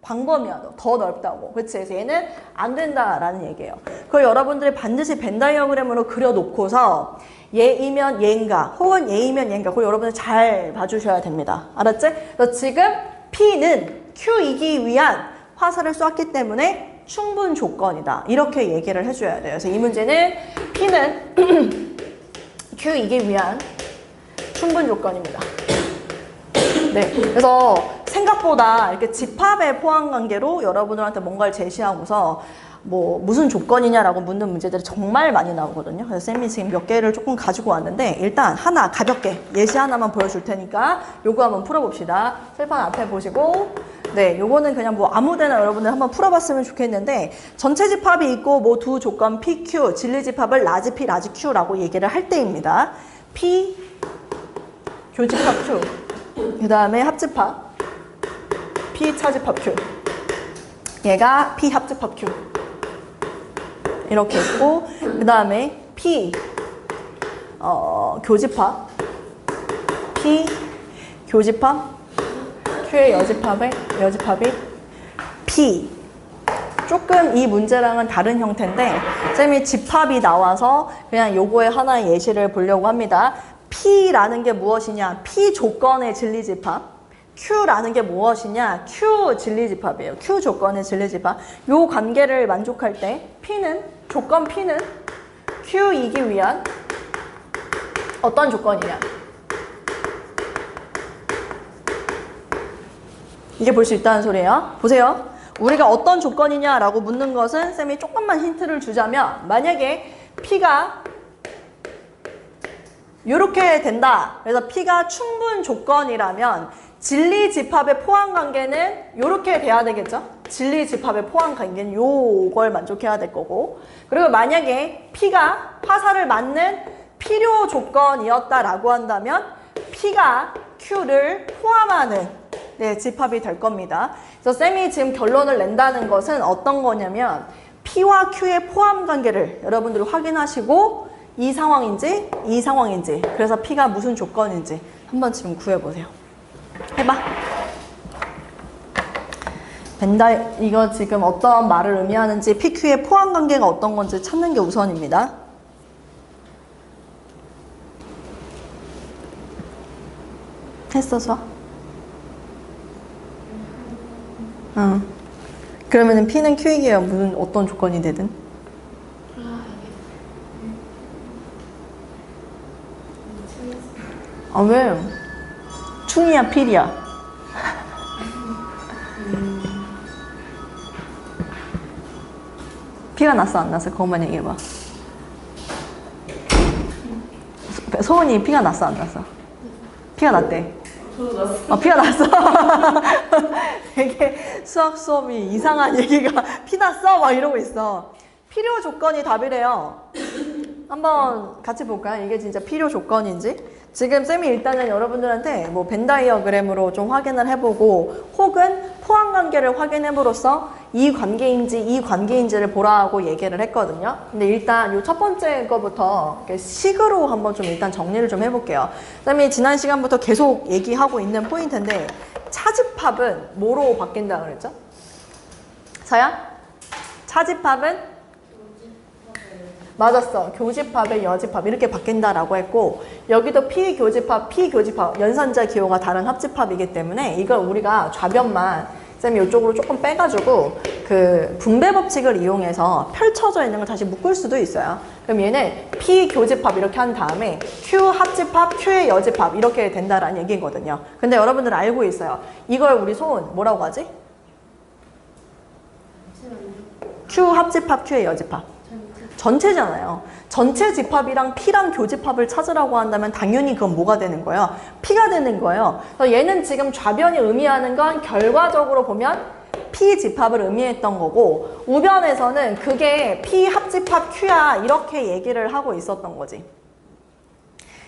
광범위하다. 더 넓다고. 그치? 그래서 얘는 안 된다라는 얘기예요. 그걸 여러분들이 반드시 벤 다이어그램으로 그려놓고서 얘이면 얘인가 혹은 얘이면 얘인가 그걸 여러분들 잘 봐주셔야 됩니다. 알았지? 그래서 지금 P는 Q이기 위한 화살을 쏘았기 때문에 충분 조건이다. 이렇게 얘기를 해줘야 돼요. 그래서 이 문제는 P는 Q이기 위한 충분 조건입니다. 네, 그래서 생각보다 이렇게 집합의 포함 관계로 여러분들한테 뭔가를 제시하고서 뭐 무슨 조건이냐라고 묻는 문제들이 정말 많이 나오거든요. 그래서 쌤이 지금 몇 개를 조금 가지고 왔는데 일단 하나 가볍게 예시 하나만 보여줄 테니까 요거 한번 풀어봅시다. 칠판 앞에 보시고 네, 요거는 그냥 뭐 아무데나 여러분들 한번 풀어봤으면 좋겠는데 전체 집합이 있고 뭐 두 조건 PQ 진리 집합을 라지 P, 라지 Q라고 얘기를 할 때입니다. P 교집합 Q 그 다음에 합집합 P 차집합 Q 얘가 P 합집합 Q 이렇게 있고 그 다음에 P 교집합 P 교집합 Q의 여집합이 P 조금 이 문제랑은 다른 형태인데 쌤이 집합이 나와서 그냥 요거에 하나의 예시를 보려고 합니다. P라는 게 무엇이냐? P 조건의 진리집합 Q라는 게 무엇이냐? Q 진리집합이에요. Q 조건의 진리집합 요 관계를 만족할 때 조건 P는 Q이기 위한 어떤 조건이냐? 이게 볼 수 있다는 소리예요. 보세요. 우리가 어떤 조건이냐라고 묻는 것은 쌤이 조금만 힌트를 주자면 만약에 P가 이렇게 된다. 그래서 P가 충분 조건이라면 진리 집합의 포함 관계는 이렇게 돼야 되겠죠? 진리 집합의 포함 관계는 요걸 만족해야 될 거고. 그리고 만약에 P가 화살을 맞는 필요 조건이었다라고 한다면 P가 Q를 포함하는 집합이 될 겁니다. 그래서 쌤이 지금 결론을 낸다는 것은 어떤 거냐면 P와 Q의 포함 관계를 여러분들이 확인하시고 이 상황인지 이 상황인지 그래서 P가 무슨 조건인지 한번 지금 구해보세요. 해봐. 벤다 이거 지금 어떤 말을 의미하는지 PQ의 포함 관계가 어떤 건지 찾는 게 우선입니다. 했어서? 응. 그러면은 P는 Q이게요. 무슨 어떤 조건이 되든. 아 왜? 충이야 필이야? 피가 났어 안 났어? 그것만 얘기해봐. 소은이 피가 났어 안 났어? 피가 났대.
저도 났어요.
피가 났어. 되게 수학 수업이 이상한 얘기가 피 났어? 막 이러고 있어. 필요 조건이 답이래요. 한번 같이 볼까요? 이게 진짜 필요 조건인지. 지금 쌤이 일단은 여러분들한테 뭐 벤 다이어그램으로 좀 확인을 해보고 혹은 포함 관계를 확인해보로써 이 관계인지 이 관계인지를 보라고 얘기를 했거든요. 근데 일단 이 첫 번째 거부터 식으로 한번 좀 일단 정리를 좀 해볼게요. 쌤이 지난 시간부터 계속 얘기하고 있는 포인트인데 차집합은 뭐로 바뀐다 그랬죠? 서야? 차집합은? 맞았어. 교집합에 여집합 이렇게 바뀐다라고 했고 여기도 피교집합, 피교집합 연산자 기호가 다른 합집합이기 때문에 이걸 우리가 좌변만 쌤이 이쪽으로 조금 빼가지고 그 분배 법칙을 이용해서 펼쳐져 있는 걸 다시 묶을 수도 있어요. 그럼 얘는 피교집합 이렇게 한 다음에 Q 합집합, Q의 여집합 이렇게 된다라는 얘기거든요. 근데 여러분들 알고 있어요. 이걸 우리 소은 뭐라고 하지? Q 합집합, Q의 여집합. 전체잖아요. 전체 집합이랑 P랑 교집합을 찾으라고 한다면 당연히 그건 뭐가 되는 거예요? P가 되는 거예요. 그래서 얘는 지금 좌변이 의미하는 건 결과적으로 보면 P 집합을 의미했던 거고 우변에서는 그게 P 합집합 Q야 이렇게 얘기를 하고 있었던 거지.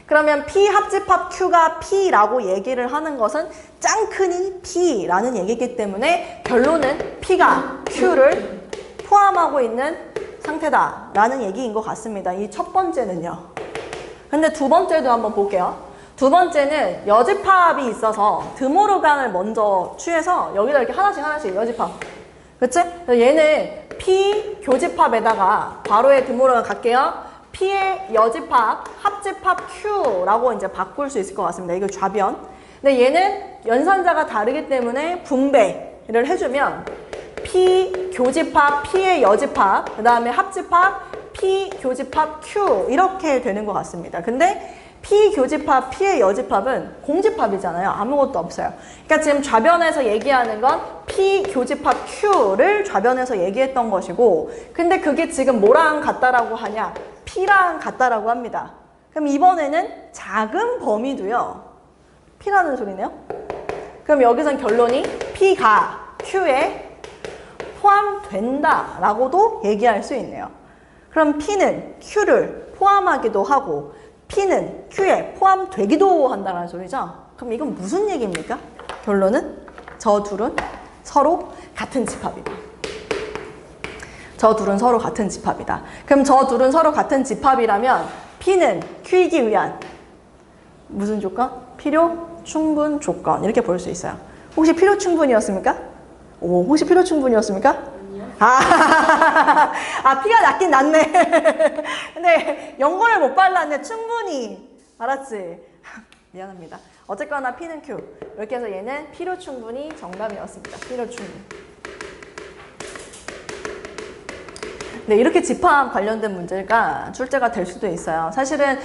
그러면 P 합집합 Q가 P라고 얘기를 하는 것은 짱크니 P라는 얘기이기 때문에 결론은 P가 Q를 포함하고 있는 상태다라는 얘기인 것 같습니다. 이 첫 번째는요. 근데 두 번째도 한번 볼게요. 두 번째는 여집합이 있어서 드모르간을 먼저 취해서 여기다 이렇게 하나씩 여집합. 그치? 얘는 P 교집합에다가 괄호에 드모르간 갈게요. P의 여집합, 합집합 Q라고 이제 바꿀 수 있을 것 같습니다. 이거 좌변. 근데 얘는 연산자가 다르기 때문에 분배를 해주면 P 교집합, P의 여집합, 그 다음에 합집합, P 교집합 Q 이렇게 되는 것 같습니다. 근데 P 교집합, P의 여집합은 공집합이잖아요. 아무것도 없어요. 그러니까 지금 좌변에서 얘기하는 건 P 교집합 Q를 좌변에서 얘기했던 것이고 근데 그게 지금 뭐랑 같다라고 하냐? P랑 같다라고 합니다. 그럼 이번에는 작은 범위도요. P라는 소리네요. 그럼 여기선 결론이 P가 Q에 포함된다라고도 얘기할 수 있네요. 그럼 P는 Q를 포함하기도 하고 P는 Q에 포함되기도 한다는 소리죠. 그럼 이건 무슨 얘기입니까? 결론은 저 둘은 서로 같은 집합이다. 저 둘은 서로 같은 집합이다. 그럼 저 둘은 서로 같은 집합이라면 P는 Q이기 위한 무슨 조건? 필요 충분 조건 이렇게 볼 수 있어요. 혹시 필요 충분이었습니까? 오, 혹시 필요 충분이었습니까?
아니요.
P가 낫긴 낫네. 근데 연고를 못 발랐네. 충분히. 알았지? 미안합니다. 어쨌거나 P는 Q. 이렇게 해서 얘는 필요 충분히 정답이었습니다. 필요 충분. 네, 이렇게 집합 관련된 문제가 출제가 될 수도 있어요. 사실은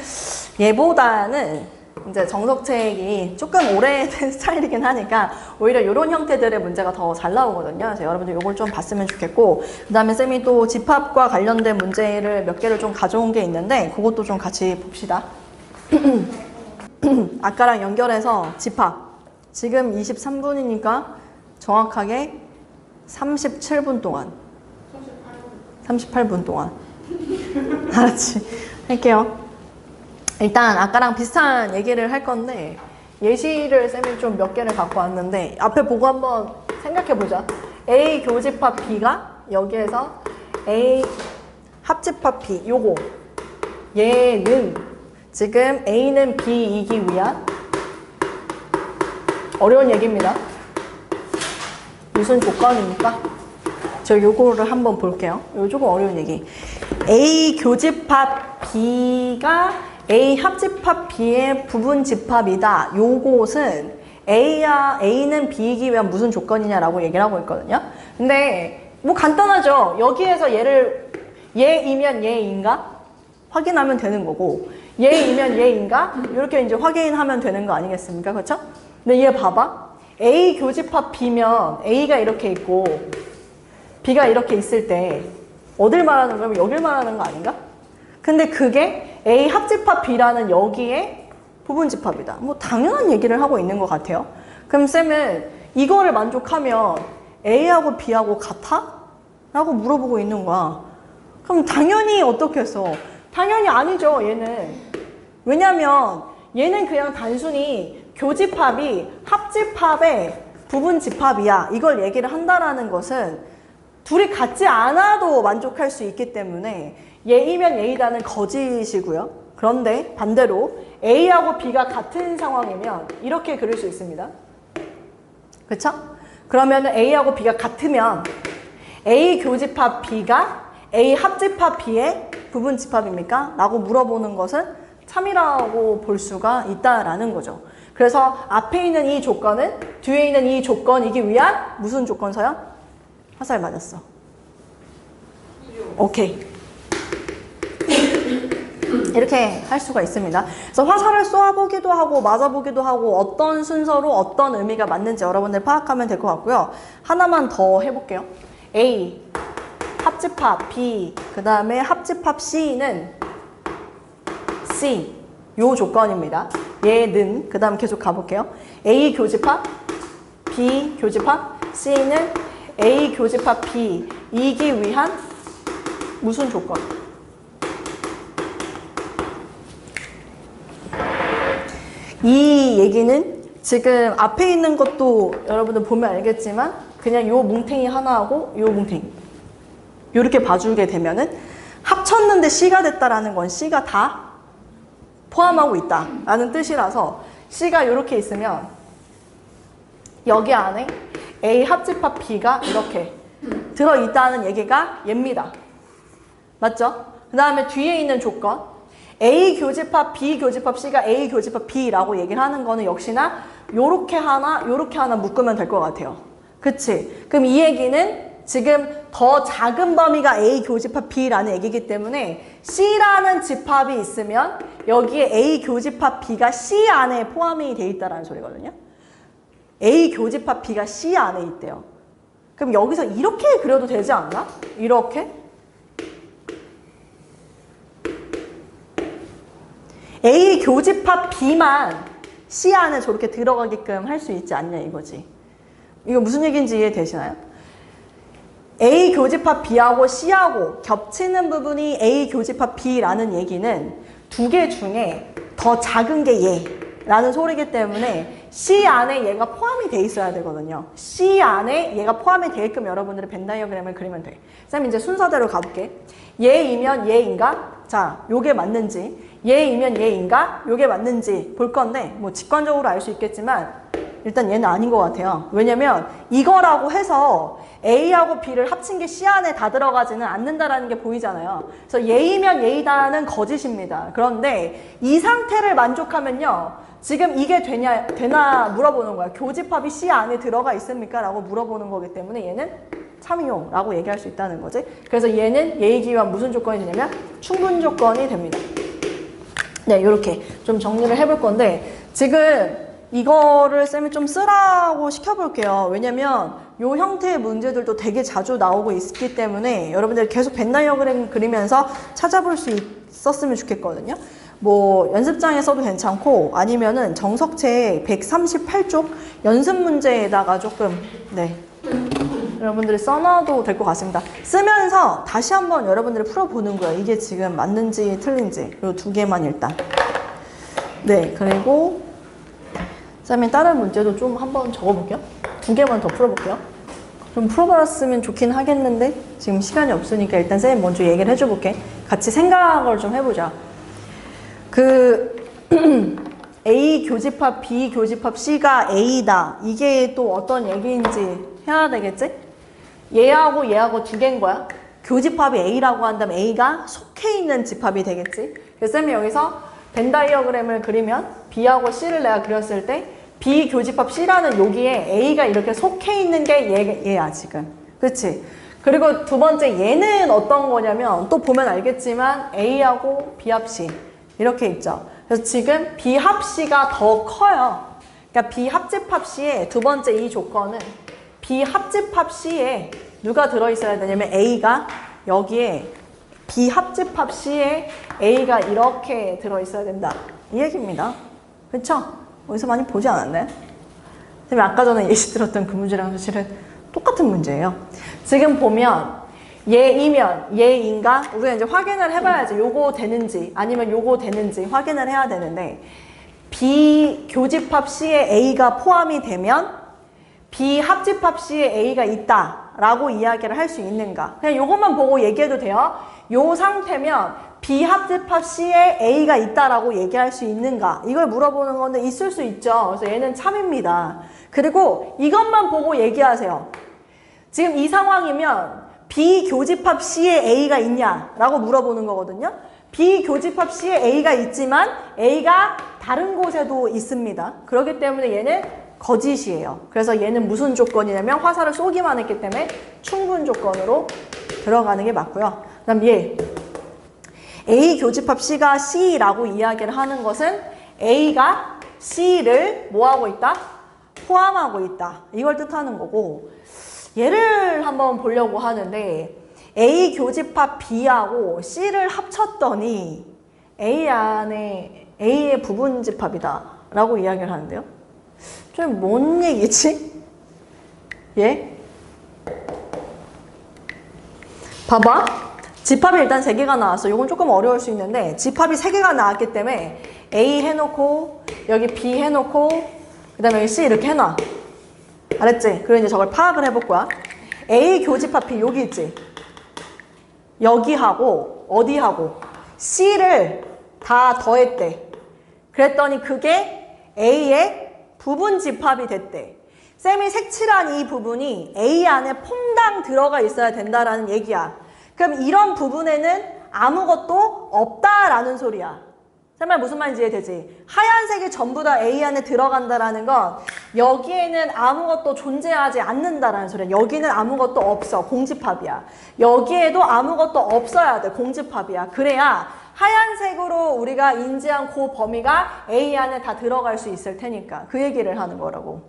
얘보다는 이제 정석책이 조금 오래된 스타일이긴 하니까 오히려 이런 형태들의 문제가 더 잘 나오거든요. 그래서 여러분들 이걸 좀 봤으면 좋겠고 그 다음에 쌤이 또 집합과 관련된 문제를 몇 개를 좀 가져온 게 있는데 그것도 좀 같이 봅시다. 아까랑 연결해서 집합 지금 23분이니까 정확하게 37분 동안. 38분 동안. 알았지? 할게요. 일단 아까랑 비슷한 얘기를 할 건데 예시를 쌤이 좀 몇 개를 갖고 왔는데 앞에 보고 한번 생각해보자. A 교집합 B가 여기에서 A 합집합 B 요거 얘는 지금 A는 B이기 위한 어려운 얘기입니다. 무슨 조건입니까? 저 요거를 한번 볼게요. 요 조금 어려운 얘기. A 교집합 B가 A 합집합 B의 부분 집합이다. 요것은 A는 B이기 위한 무슨 조건이냐라고 얘기를 하고 있거든요. 근데 뭐 간단하죠. 여기에서 얘이면 얘인가? 확인하면 되는 거고 얘이면 얘인가? 이렇게 이제 확인하면 되는 거 아니겠습니까? 그렇죠? 근데 얘 봐봐. A 교집합 B면 A가 이렇게 있고 B가 이렇게 있을 때 어딜 말하는 거면 여길 말하는 거 아닌가? 근데 그게 A 합집합 B라는 여기에 부분 집합이다. 뭐 당연한 얘기를 하고 있는 것 같아요. 그럼 쌤은 이거를 만족하면 A하고 B하고 같아? 라고 물어보고 있는 거야. 그럼 당연히 어떻게 했어? 당연히 아니죠, 얘는. 왜냐면 얘는 그냥 단순히 교집합이 합집합의 부분 집합이야. 이걸 얘기를 한다라는 것은 둘이 같지 않아도 만족할 수 있기 때문에 얘이면 얘이다는 거짓이고요. 그런데 반대로 A하고 B가 같은 상황이면 이렇게 그릴 수 있습니다. 그쵸? 그러면 A하고 B가 같으면 A 교집합 B가 A 합집합 B의 부분 집합입니까? 라고 물어보는 것은 참이라고 볼 수가 있다라는 거죠. 그래서 앞에 있는 이 조건은 뒤에 있는 이 조건이기 위한 무슨 조건서요? 화살 맞았어. 오케이. 이렇게 할 수가 있습니다. 그래서 화살을 쏘아보기도 하고 맞아보기도 하고 어떤 순서로 어떤 의미가 맞는지 여러분들 파악하면 될 것 같고요. 하나만 더 해볼게요. A 합집합 B 그 다음에 합집합 C는 C 요 조건입니다. 얘는 그 다음 계속 가볼게요. A 교집합 B 교집합 C는 A 교집합 B 이기 위한 무슨 조건? 이 얘기는 지금 앞에 있는 것도 여러분들 보면 알겠지만 그냥 요 뭉탱이 하나하고 요 뭉탱이 요렇게 봐주게 되면은 합쳤는데 C가 됐다라는 건 C가 다 포함하고 있다라는 뜻이라서 C가 요렇게 있으면 여기 안에 A 합집합 B가 이렇게 들어있다는 얘기가 얘입니다. 맞죠? 그 다음에 뒤에 있는 조건 A 교집합 B 교집합 C가 A 교집합 B라고 얘기를 하는 거는 역시나 요렇게 하나 묶으면 될 것 같아요. 그치? 그럼 이 얘기는 지금 더 작은 범위가 A 교집합 B라는 얘기이기 때문에 C라는 집합이 있으면 여기에 A 교집합 B가 C 안에 포함이 돼 있다는 소리거든요. A 교집합 B가 C 안에 있대요. 그럼 여기서 이렇게 그려도 되지 않나? 이렇게? A 교집합 B만 C 안에 저렇게 들어가게끔 할 수 있지 않냐 이거지. 이거 무슨 얘기인지 이해되시나요? A 교집합 B하고 C하고 겹치는 부분이 A 교집합 B라는 얘기는 두 개 중에 더 작은 게 얘라는 소리이기 때문에 C 안에 얘가 포함이 돼 있어야 되거든요. C 안에 얘가 포함이 되게끔 여러분들이 벤 다이어그램을 그리면 돼. 쌤 이제 순서대로 가볼게. 얘이면 얘인가? 자, 요게 맞는지 얘이면 얘인가? 요게 맞는지 볼 건데 뭐 직관적으로 알 수 있겠지만 일단 얘는 아닌 것 같아요. 왜냐면 이거라고 해서 A하고 B를 합친 게 C 안에 다 들어가지는 않는다라는 게 보이잖아요. 그래서 얘이면 얘이다는 거짓입니다. 그런데 이 상태를 만족하면요. 지금 이게 되나 물어보는 거야. 교집합이 C 안에 들어가 있습니까? 라고 물어보는 거기 때문에 얘는 참이요 라고 얘기할 수 있다는 거지. 그래서 얘는 얘이기 위한 무슨 조건이 되냐면 충분 조건이 됩니다. 네, 이렇게 좀 정리를 해볼 건데 지금 이거를 쌤이 좀 쓰라고 시켜볼게요. 왜냐면 요 형태의 문제들도 되게 자주 나오고 있기 때문에 여러분들 계속 벤 다이어그램 그리면서 찾아볼 수 있었으면 좋겠거든요. 뭐 연습장에 써도 괜찮고 아니면은 정석책 138쪽 연습 문제에다가 조금 네 여러분들이 써놔도 될 것 같습니다. 쓰면서 다시 한번 여러분들이 풀어보는 거예요. 이게 지금 맞는지 틀린지. 그리고 두 개만 일단. 네, 그리고 그다음에 다른 문제도 좀 한번 적어볼게요. 두 개만 더 풀어볼게요. 좀 풀어봤으면 좋긴 하겠는데 지금 시간이 없으니까 일단 쌤이 먼저 얘기를 해줘볼게. 같이 생각을 좀 해보자. A 교집합, B 교집합, C가 A다. 이게 또 어떤 얘기인지 해야 되겠지? 얘하고 두 개인 거야. 교집합이 A라고 한다면 A가 속해 있는 집합이 되겠지? 그래서 쌤이 여기서 벤 다이어그램을 그리면 B하고 C를 내가 그렸을 때 B 교집합 C라는 여기에 A가 이렇게 속해 있는 게 얘야 지금. 그치? 그리고 두 번째 얘는 어떤 거냐면 또 보면 알겠지만 A하고 B합 C 이렇게 있죠. 그래서 지금 B 합 C가 더 커요. 그러니까 B 합집합 C의 두 번째 이 조건은 B 합집합 C에 누가 들어있어야 되냐면 A가 여기에 B 합집합 C에 A가 이렇게 들어있어야 된다. 이 얘기입니다. 그렇죠? 어디서 많이 보지 않았나요? 선생님 아까 전에 예시 들었던 그 문제랑 사실은 똑같은 문제예요. 지금 보면 얘이면 얘인가? 우리가 이제 확인을 해봐야지. 요거 되는지 아니면 요거 되는지 확인을 해야 되는데 B 교집합 C에 A가 포함이 되면 B 합집합 C에 A가 있다 라고 이야기를 할 수 있는가? 그냥 요것만 보고 얘기해도 돼요. 요 상태면 B 합집합 C에 A가 있다라고 얘기할 수 있는가? 이걸 물어보는 건데 있을 수 있죠. 그래서 얘는 참입니다. 그리고 이것만 보고 얘기하세요. 지금 이 상황이면 B 교집합 C에 A가 있냐라고 물어보는 거거든요. B 교집합 C에 A가 있지만 A가 다른 곳에도 있습니다. 그렇기 때문에 얘는 거짓이에요. 그래서 얘는 무슨 조건이냐면 화살을 쏘기만 했기 때문에 충분 조건으로 들어가는 게 맞고요. 그 다음 얘 A 교집합 C가 C라고 이야기를 하는 것은 A가 C를 뭐하고 있다? 포함하고 있다. 이걸 뜻하는 거고 얘를 한번 보려고 하는데 A 교집합 B하고 C를 합쳤더니 A 안에 A의 부분 집합이다 라고 이야기를 하는데요. 좀 뭔 얘기지? 예? 봐봐. 집합이 일단 3개가 나왔어. 이건 조금 어려울 수 있는데 집합이 3개가 나왔기 때문에 A 해놓고 여기 B 해놓고 그 다음에 여기 C 이렇게 해놔. 알았지? 그리고 이제 저걸 파악을 해볼 거야. A 교집합 B 여기 있지? 여기하고 어디하고 C를 다 더했대. 그랬더니 그게 A의 부분 집합이 됐대. 쌤이 색칠한 이 부분이 A 안에 퐁당 들어가 있어야 된다라는 얘기야. 그럼 이런 부분에는 아무것도 없다라는 소리야. 쌤말 무슨 말인지 이해되지? 하얀색이 전부 다 A 안에 들어간다라는 건 여기에는 아무것도 존재하지 않는다라는 소리야. 여기는 아무것도 없어. 공집합이야. 여기에도 아무것도 없어야 돼. 공집합이야. 그래야 하얀색으로 우리가 인지한 그 범위가 A 안에 다 들어갈 수 있을 테니까 그 얘기를 하는 거라고.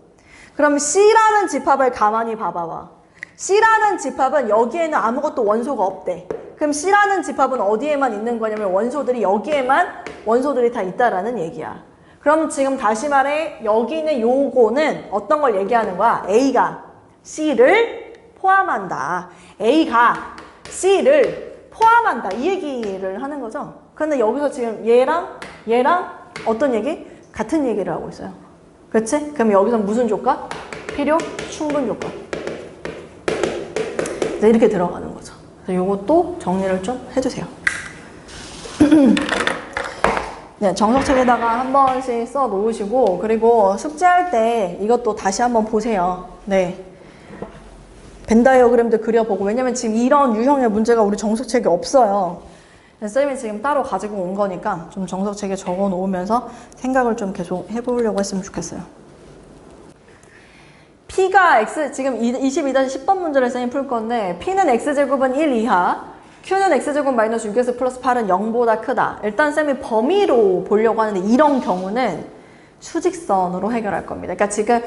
그럼 C라는 집합을 가만히 봐봐봐. C라는 집합은 여기에는 아무것도 원소가 없대. 그럼 C라는 집합은 어디에만 있는 거냐면 원소들이 여기에만 원소들이 다 있다라는 얘기야. 그럼 지금 다시 말해 여기는 요거는 어떤 걸 얘기하는 거야? A가 C를 포함한다. A가 C를 포함한다. 이 얘기를 하는 거죠. 근데 여기서 지금 얘랑 어떤 얘기? 같은 얘기를 하고 있어요. 그렇지? 그럼 여기서 무슨 조건? 필요? 충분 조건. 이렇게 들어가는 거죠. 그래서 이것도 정리를 좀 해주세요. 네, 정석책에다가 한 번씩 써 놓으시고 그리고 숙제할 때 이것도 다시 한번 보세요. 네. 벤 다이어그램도 그려보고 왜냐면 지금 이런 유형의 문제가 우리 정석책에 없어요. 쌤이 지금 따로 가지고 온 거니까 좀 정석책에 적어 놓으면서 생각을 좀 계속 해보려고 했으면 좋겠어요. P가 X, 지금 22-10번 문제를 쌤이 풀 건데 P는 X제곱은 1 이하, Q는 X제곱 마이너스 6X 플러스 8은 0보다 크다. 일단 쌤이 범위로 보려고 하는데 이런 경우는 수직선으로 해결할 겁니다. 그러니까 지금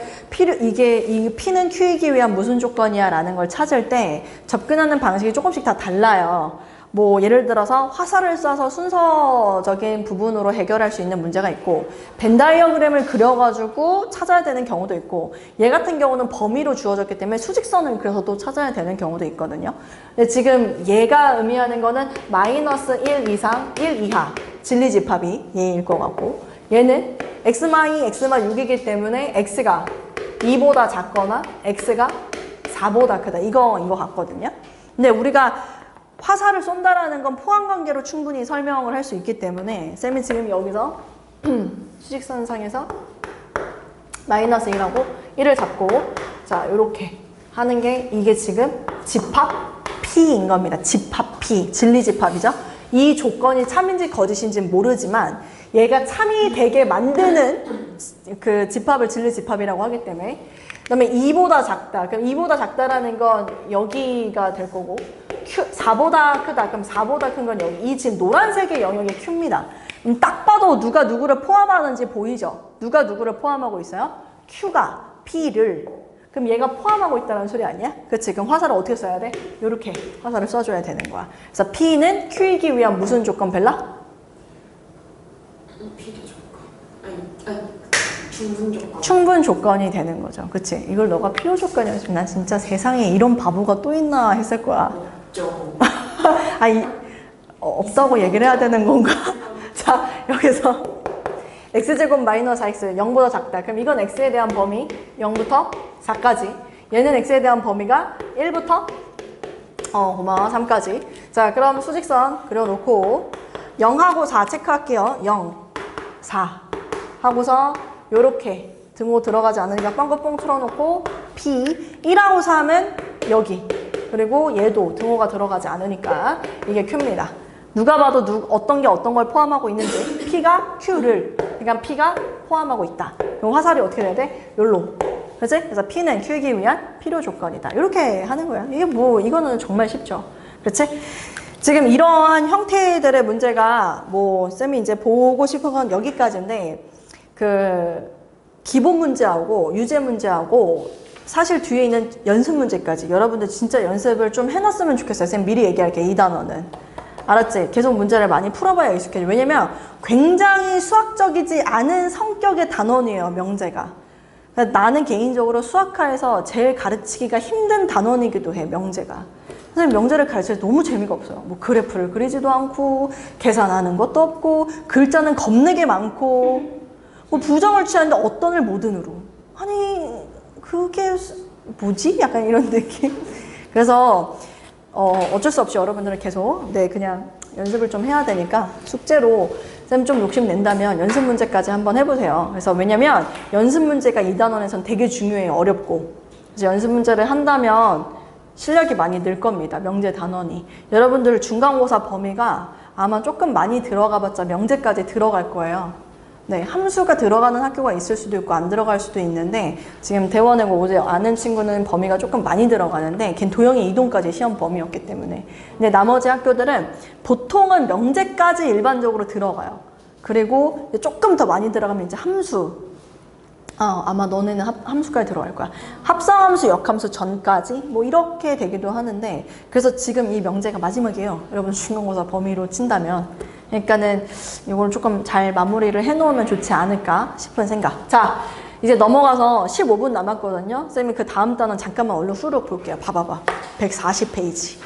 이 P는 Q이기 위한 무슨 조건이야 라는 걸 찾을 때 접근하는 방식이 조금씩 다 달라요. 뭐 예를 들어서 화살을 쏴서 순서적인 부분으로 해결할 수 있는 문제가 있고 벤 다이어그램을 그려가지고 찾아야 되는 경우도 있고 얘 같은 경우는 범위로 주어졌기 때문에 수직선을 그려서 또 찾아야 되는 경우도 있거든요. 근데 지금 얘가 의미하는 거는 마이너스 1 이상 1 이하 진리집합이 얘일 것 같고 얘는 x마이 6이기 때문에 x가 2보다 작거나 x가 4보다 크다 이거 같거든요. 근데 우리가 화살을 쏜다라는 건 포항관계로 충분히 설명을 할 수 있기 때문에 쌤이 지금 여기서 수직선상에서 마이너스 1하고 1을 잡고 자 이렇게 하는 게 이게 지금 집합 P인 겁니다. 집합 P, 진리집합이죠. 이 조건이 참인지 거짓인지 모르지만 얘가 참이 되게 만드는 그 집합을 진리집합이라고 하기 때문에 그 다음에 2보다 작다. 그럼 2보다 작다라는 건 여기가 될 거고 Q, 4보다 크다. 그럼 4보다 큰 건 여기. 이 지금 노란색의 영역이 Q입니다. 딱 봐도 누가 누구를 포함하는지 보이죠? 누가 누구를 포함하고 있어요? Q가 P를. 그럼 얘가 포함하고 있다는 소리 아니야? 그치? 그럼 화살을 어떻게 써야 돼? 이렇게 화살을 써줘야 되는 거야. 그래서 P는 Q이기 위한 무슨 조건, 벨라?
필요 조건. 아니, 충분 조건.
충분 조건이 되는 거죠. 그치? 이걸 너가 필요 조건이었으면 난 진짜 세상에 이런 바보가 또 있나 했을 거야.
없죠.
아니, 없다고 얘기를 해야 되는 건가? 자, 여기서 x제곱 마이너스 4x 0보다 작다. 그럼 이건 x에 대한 범위 0부터 4까지. 얘는 x에 대한 범위가 1부터 고마워 3까지. 자, 그럼 수직선 그려놓고 0하고 4 체크할게요. 0, 4 하고서 요렇게 등호 들어가지 않으니까 빵긋뽕 틀어놓고 P 1하고 3은 여기 그리고 얘도 등호가 들어가지 않으니까 이게 Q입니다. 누가 봐도 어떤 게 어떤 걸 포함하고 있는지 P가 Q를 그러니까 P가 포함하고 있다. 그럼 화살이 어떻게 돼야 돼? 요로. 그치? 그래서 P는 Q이기 위한 필요 조건이다. 이렇게 하는 거야. 이게 뭐 이거는 정말 쉽죠. 그렇지? 지금 이러한 형태들의 문제가 뭐 쌤이 이제 보고 싶은 건 여기까지인데 그 기본 문제하고 유제 문제하고 사실 뒤에 있는 연습 문제까지 여러분들 진짜 연습을 좀 해놨으면 좋겠어요. 쌤 미리 얘기할게. 이 단어는. 알았지? 계속 문제를 많이 풀어봐야 익숙해져. 왜냐면 굉장히 수학적이지 않은 성격의 단원이에요. 명제가. 나는 개인적으로 수학과에서 제일 가르치기가 힘든 단원이기도 해. 명제가. 선생님 명제를 가르칠 때 너무 재미가 없어요. 뭐 그래프를 그리지도 않고 계산하는 것도 없고 글자는 겁내게 많고 뭐 부정을 취하는데 어떤을 모든으로. 아니 그게 뭐지? 약간 이런 느낌. 그래서 어쩔 수 없이 여러분들은 계속 그냥 연습을 좀 해야 되니까 숙제로 쌤 좀 욕심 낸다면 연습 문제까지 한번 해보세요. 그래서 왜냐면 연습 문제가 이 단원에선 되게 중요해요. 어렵고. 그래서 연습 문제를 한다면 실력이 많이 늘 겁니다. 명제 단원이. 여러분들 중간고사 범위가 아마 조금 많이 들어가봤자 명제까지 들어갈 거예요. 네, 함수가 들어가는 학교가 있을 수도 있고 안 들어갈 수도 있는데 지금 대원외고 오지 않은 친구는 범위가 조금 많이 들어가는데 걔는 도형의 이동까지 시험 범위였기 때문에 근데 나머지 학교들은 보통은 명제까지 일반적으로 들어가요. 그리고 조금 더 많이 들어가면 이제 함수 아마 너네는 함수까지 들어갈 거야. 합성함수, 역함수 전까지 뭐 이렇게 되기도 하는데 그래서 지금 이 명제가 마지막이에요. 여러분 중간고사 범위로 친다면 그러니까는 이걸 조금 잘 마무리를 해놓으면 좋지 않을까 싶은 생각. 자, 이제 넘어가서 15분 남았거든요. 쌤이 그 다음 단원 잠깐만 얼른 후루룩 볼게요. 봐봐봐. 140페이지.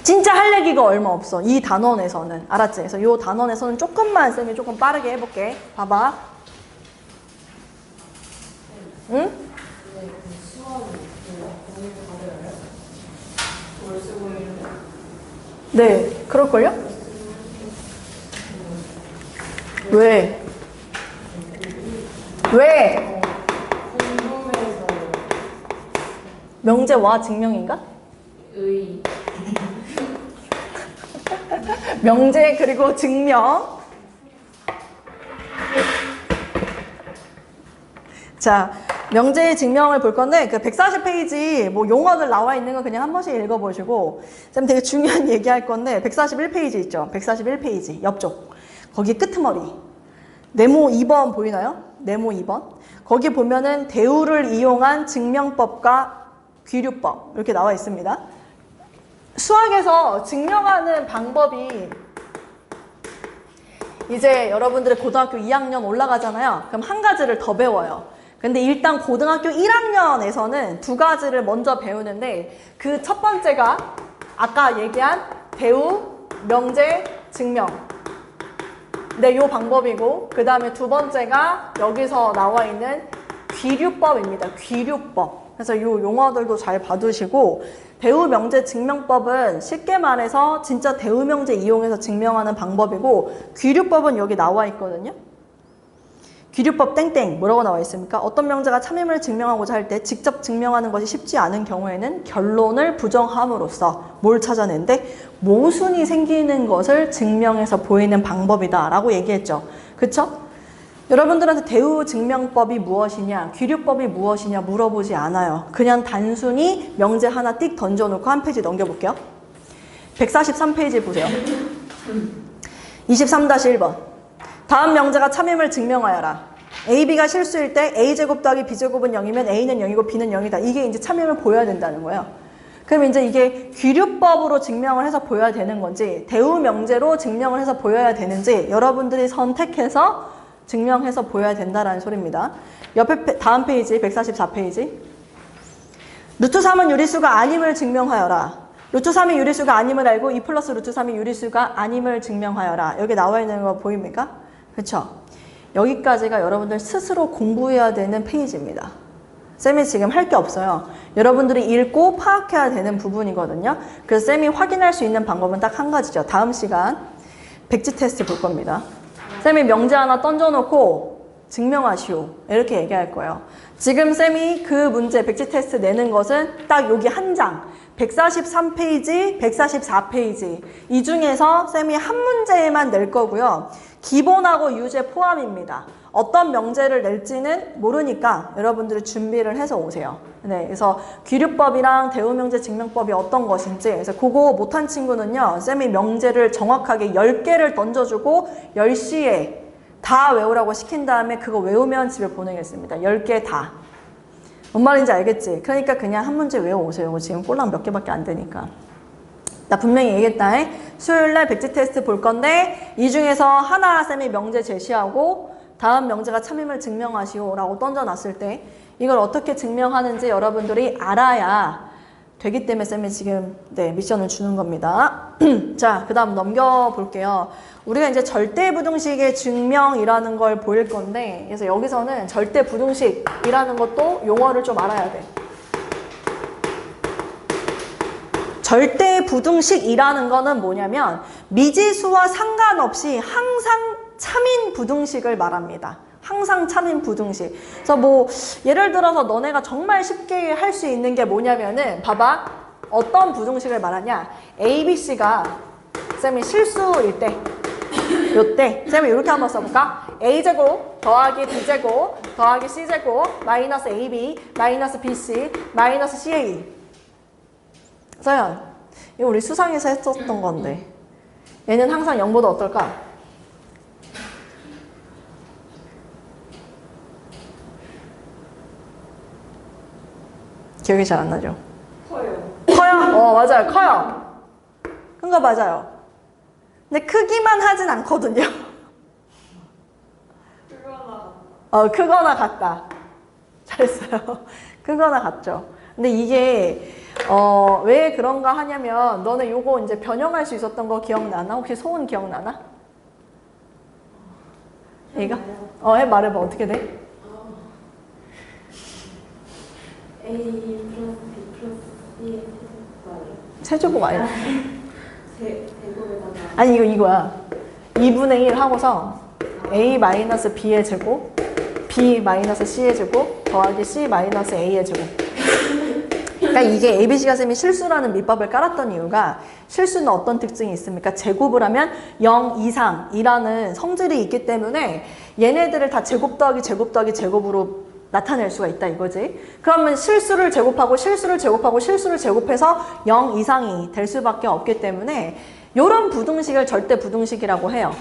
진짜 할 얘기가 얼마 없어. 이 단원에서는. 알았지? 그래서 이 단원에서는 조금만 쌤이 조금 빠르게 해볼게. 봐봐. 응?
네, 그 수학 공유 받아요? 뭘 쓰고 있는데?
네, 그럴걸요? 왜? 왜?
궁금해서
명제와 증명인가?
의
명제 그리고 증명. 자, 명제의 증명을 볼 건데 그 140페이지 뭐 용어들 나와 있는 거 그냥 한 번씩 읽어보시고 쌤 되게 중요한 얘기할 건데 141페이지 있죠? 141페이지 옆쪽 거기 끄트머리 네모 2번 보이나요? 네모 2번 거기 보면은 대우를 이용한 증명법과 귀류법 이렇게 나와 있습니다. 수학에서 증명하는 방법이 이제 여러분들의 고등학교 2학년 올라가잖아요. 그럼 한 가지를 더 배워요. 근데 일단 고등학교 1학년에서는 두 가지를 먼저 배우는데 그 첫 번째가 아까 얘기한 대우, 명제, 증명. 네, 요 방법이고 그 다음에 두 번째가 여기서 나와 있는 귀류법입니다. 귀류법. 그래서 요 용어들도 잘 봐두시고 대우, 명제, 증명법은 쉽게 말해서 진짜 대우, 명제 이용해서 증명하는 방법이고 귀류법은 여기 나와 있거든요. 귀류법 땡땡 뭐라고 나와 있습니까? 어떤 명제가 참임을 증명하고자 할 때 직접 증명하는 것이 쉽지 않은 경우에는 결론을 부정함으로써 뭘 찾아낸대? 모순이 생기는 것을 증명해서 보이는 방법이다 라고 얘기했죠. 그쵸? 여러분들한테 대우 증명법이 무엇이냐, 귀류법이 무엇이냐 물어보지 않아요. 그냥 단순히 명제 하나 띡 던져놓고 한 페이지 넘겨볼게요. 143페이지 보세요. 23-1번. 다음 명제가 참임을 증명하여라. A, B가 실수일 때 A제곱 더하기 B제곱은 0이면 A는 0이고 B는 0이다. 이게 이제 참임을 보여야 된다는 거예요. 그럼 이제 이게 귀류법으로 증명을 해서 보여야 되는 건지 대우 명제로 증명을 해서 보여야 되는지 여러분들이 선택해서 증명해서 보여야 된다라는 소리입니다. 옆에 다음 페이지 144페이지. 루트 3은 유리수가 아님을 증명하여라. 루트 3이 유리수가 아님을 알고 2 플러스 루트 3이 유리수가 아님을 증명하여라. 여기 나와 있는 거 보입니까? 그렇죠? 여기까지가 여러분들 스스로 공부해야 되는 페이지입니다. 쌤이 지금 할 게 없어요. 여러분들이 읽고 파악해야 되는 부분이거든요. 그래서 쌤이 확인할 수 있는 방법은 딱 한 가지죠. 다음 시간 백지 테스트 볼 겁니다. 쌤이 명제 하나 던져놓고 증명하시오. 이렇게 얘기할 거예요. 지금 쌤이 그 문제 백지 테스트 내는 것은 딱 여기 한 장. 143페이지, 144페이지. 이 중에서 쌤이 한 문제만 낼 거고요. 기본하고 유제 포함입니다. 어떤 명제를 낼지는 모르니까 여러분들이 준비를 해서 오세요. 네, 그래서 귀류법이랑 대우명제 증명법이 어떤 것인지, 그래서 그거 못한 친구는요, 쌤이 명제를 정확하게 10개를 던져주고 10시에 다 외우라고 시킨 다음에 그거 외우면 집에 보내겠습니다. 10개 다. 뭔 말인지 알겠지? 그러니까 그냥 한 문제 외워오세요. 지금 꼴랑 몇 개밖에 안 되니까. 나 분명히 얘기했다. 수요일날 백지 테스트 볼 건데 이 중에서 하나 쌤이 명제 제시하고 다음 명제가 참임을 증명하시오 라고 던져놨을 때 이걸 어떻게 증명하는지 여러분들이 알아야 되기 때문에 쌤이 지금 미션을 주는 겁니다. 자, 그 다음 넘겨볼게요. 우리가 이제 절대부등식의 증명이라는 걸 보일 건데 그래서 여기서는 절대부등식이라는 것도 용어를 좀 알아야 돼. 절대부등식이라는 거는 뭐냐면 미지수와 상관없이 항상 참인 부등식을 말합니다. 항상 참인 부등식. 그래서 뭐 예를 들어서 너네가 정말 쉽게 할 수 있는 게 뭐냐면은 봐봐. 어떤 부등식을 말하냐. ABC가 쌤이 실수일 때 요때 쌤이 이렇게 한번 써볼까? A제곱 더하기 B제곱 더하기 C제곱 마이너스 AB 마이너스 BC 마이너스 CA. 서연, 이거 우리 수상에서 했었던 건데 얘는 항상 0보다 어떨까? 기억이 잘 안 나죠?
커요.
커요? 맞아요. 커요. 그거 맞아요. 근데 크기만 하진 않거든요. 크거나 같다. 잘했어요. 크거나 같죠. 근데 이게 왜 그런가 하냐면 너네 요거 이제 변형할 수 있었던 거 기억나나? 혹시 소은 기억나나? 이거? 말해봐. 어떻게 돼?
A 플러스 B 플러스 C의
세제곱 아니야?
제곱에다가
아니 이거야. 2분의 1 하고서 A 마이너스 B의 제곱 B 마이너스 C의 제곱 더하기 C 마이너스 A의 제곱. 그러니까 이게 ABC가 쌤이 실수라는 밑밥을 깔았던 이유가 실수는 어떤 특징이 있습니까? 제곱을 하면 0 이상이라는 성질이 있기 때문에 얘네들을 다 제곱 더하기 제곱 더하기 제곱으로 나타낼 수가 있다 이거지. 그러면 실수를 제곱하고 실수를 제곱하고 실수를 제곱해서 0 이상이 될 수밖에 없기 때문에 이런 부등식을 절대 부등식이라고 해요.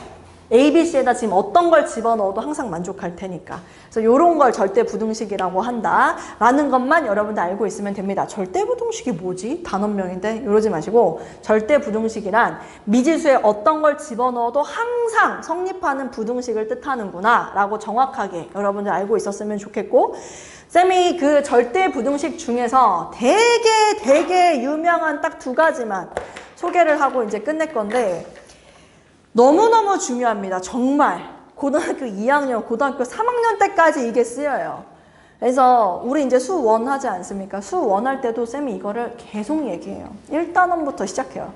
ABC에다 지금 어떤 걸 집어넣어도 항상 만족할 테니까. 그래서 요런 걸 절대부등식이라고 한다라는 것만 여러분들 알고 있으면 됩니다. 절대부등식이 뭐지? 단원명인데 이러지 마시고 절대부등식이란 미지수에 어떤 걸 집어넣어도 항상 성립하는 부등식을 뜻하는구나 라고 정확하게 여러분들 알고 있었으면 좋겠고, 쌤이 그 절대부등식 중에서 되게 유명한 딱 두 가지만 소개를 하고 이제 끝낼 건데, 너무너무 중요합니다. 정말 고등학교 2학년, 고등학교 3학년 때까지 이게 쓰여요. 그래서 우리 이제 수1 하지 않습니까? 수1 할 때도 쌤이 이거를 계속 얘기해요. 1단원부터 시작해요.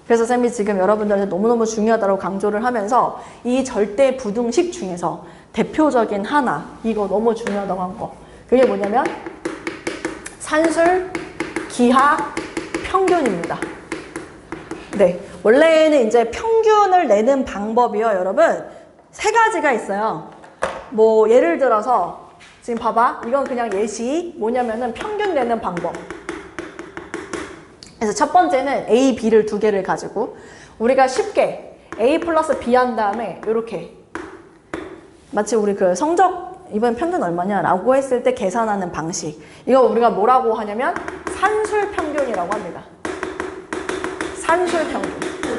그래서 쌤이 지금 여러분들한테 너무너무 중요하다고 강조를 하면서 이 절대 부등식 중에서 대표적인 하나, 이거 너무 중요하다고 한 거, 그게 뭐냐면 산술, 기하, 평균입니다. 네, 원래는 이제 평균을 내는 방법이요, 여러분. 세 가지가 있어요. 뭐 예를 들어서 지금 봐봐, 이건 그냥 예시. 뭐냐면은 평균 내는 방법. 그래서 첫 번째는 A, B를 두 개를 가지고 우리가 쉽게 A 플러스 B 한 다음에 이렇게 마치 우리 그 성적 이번 평균 얼마냐 라고 했을 때 계산하는 방식, 이거 우리가 뭐라고 하냐면 산술 평균이라고 합니다. 산술 평균.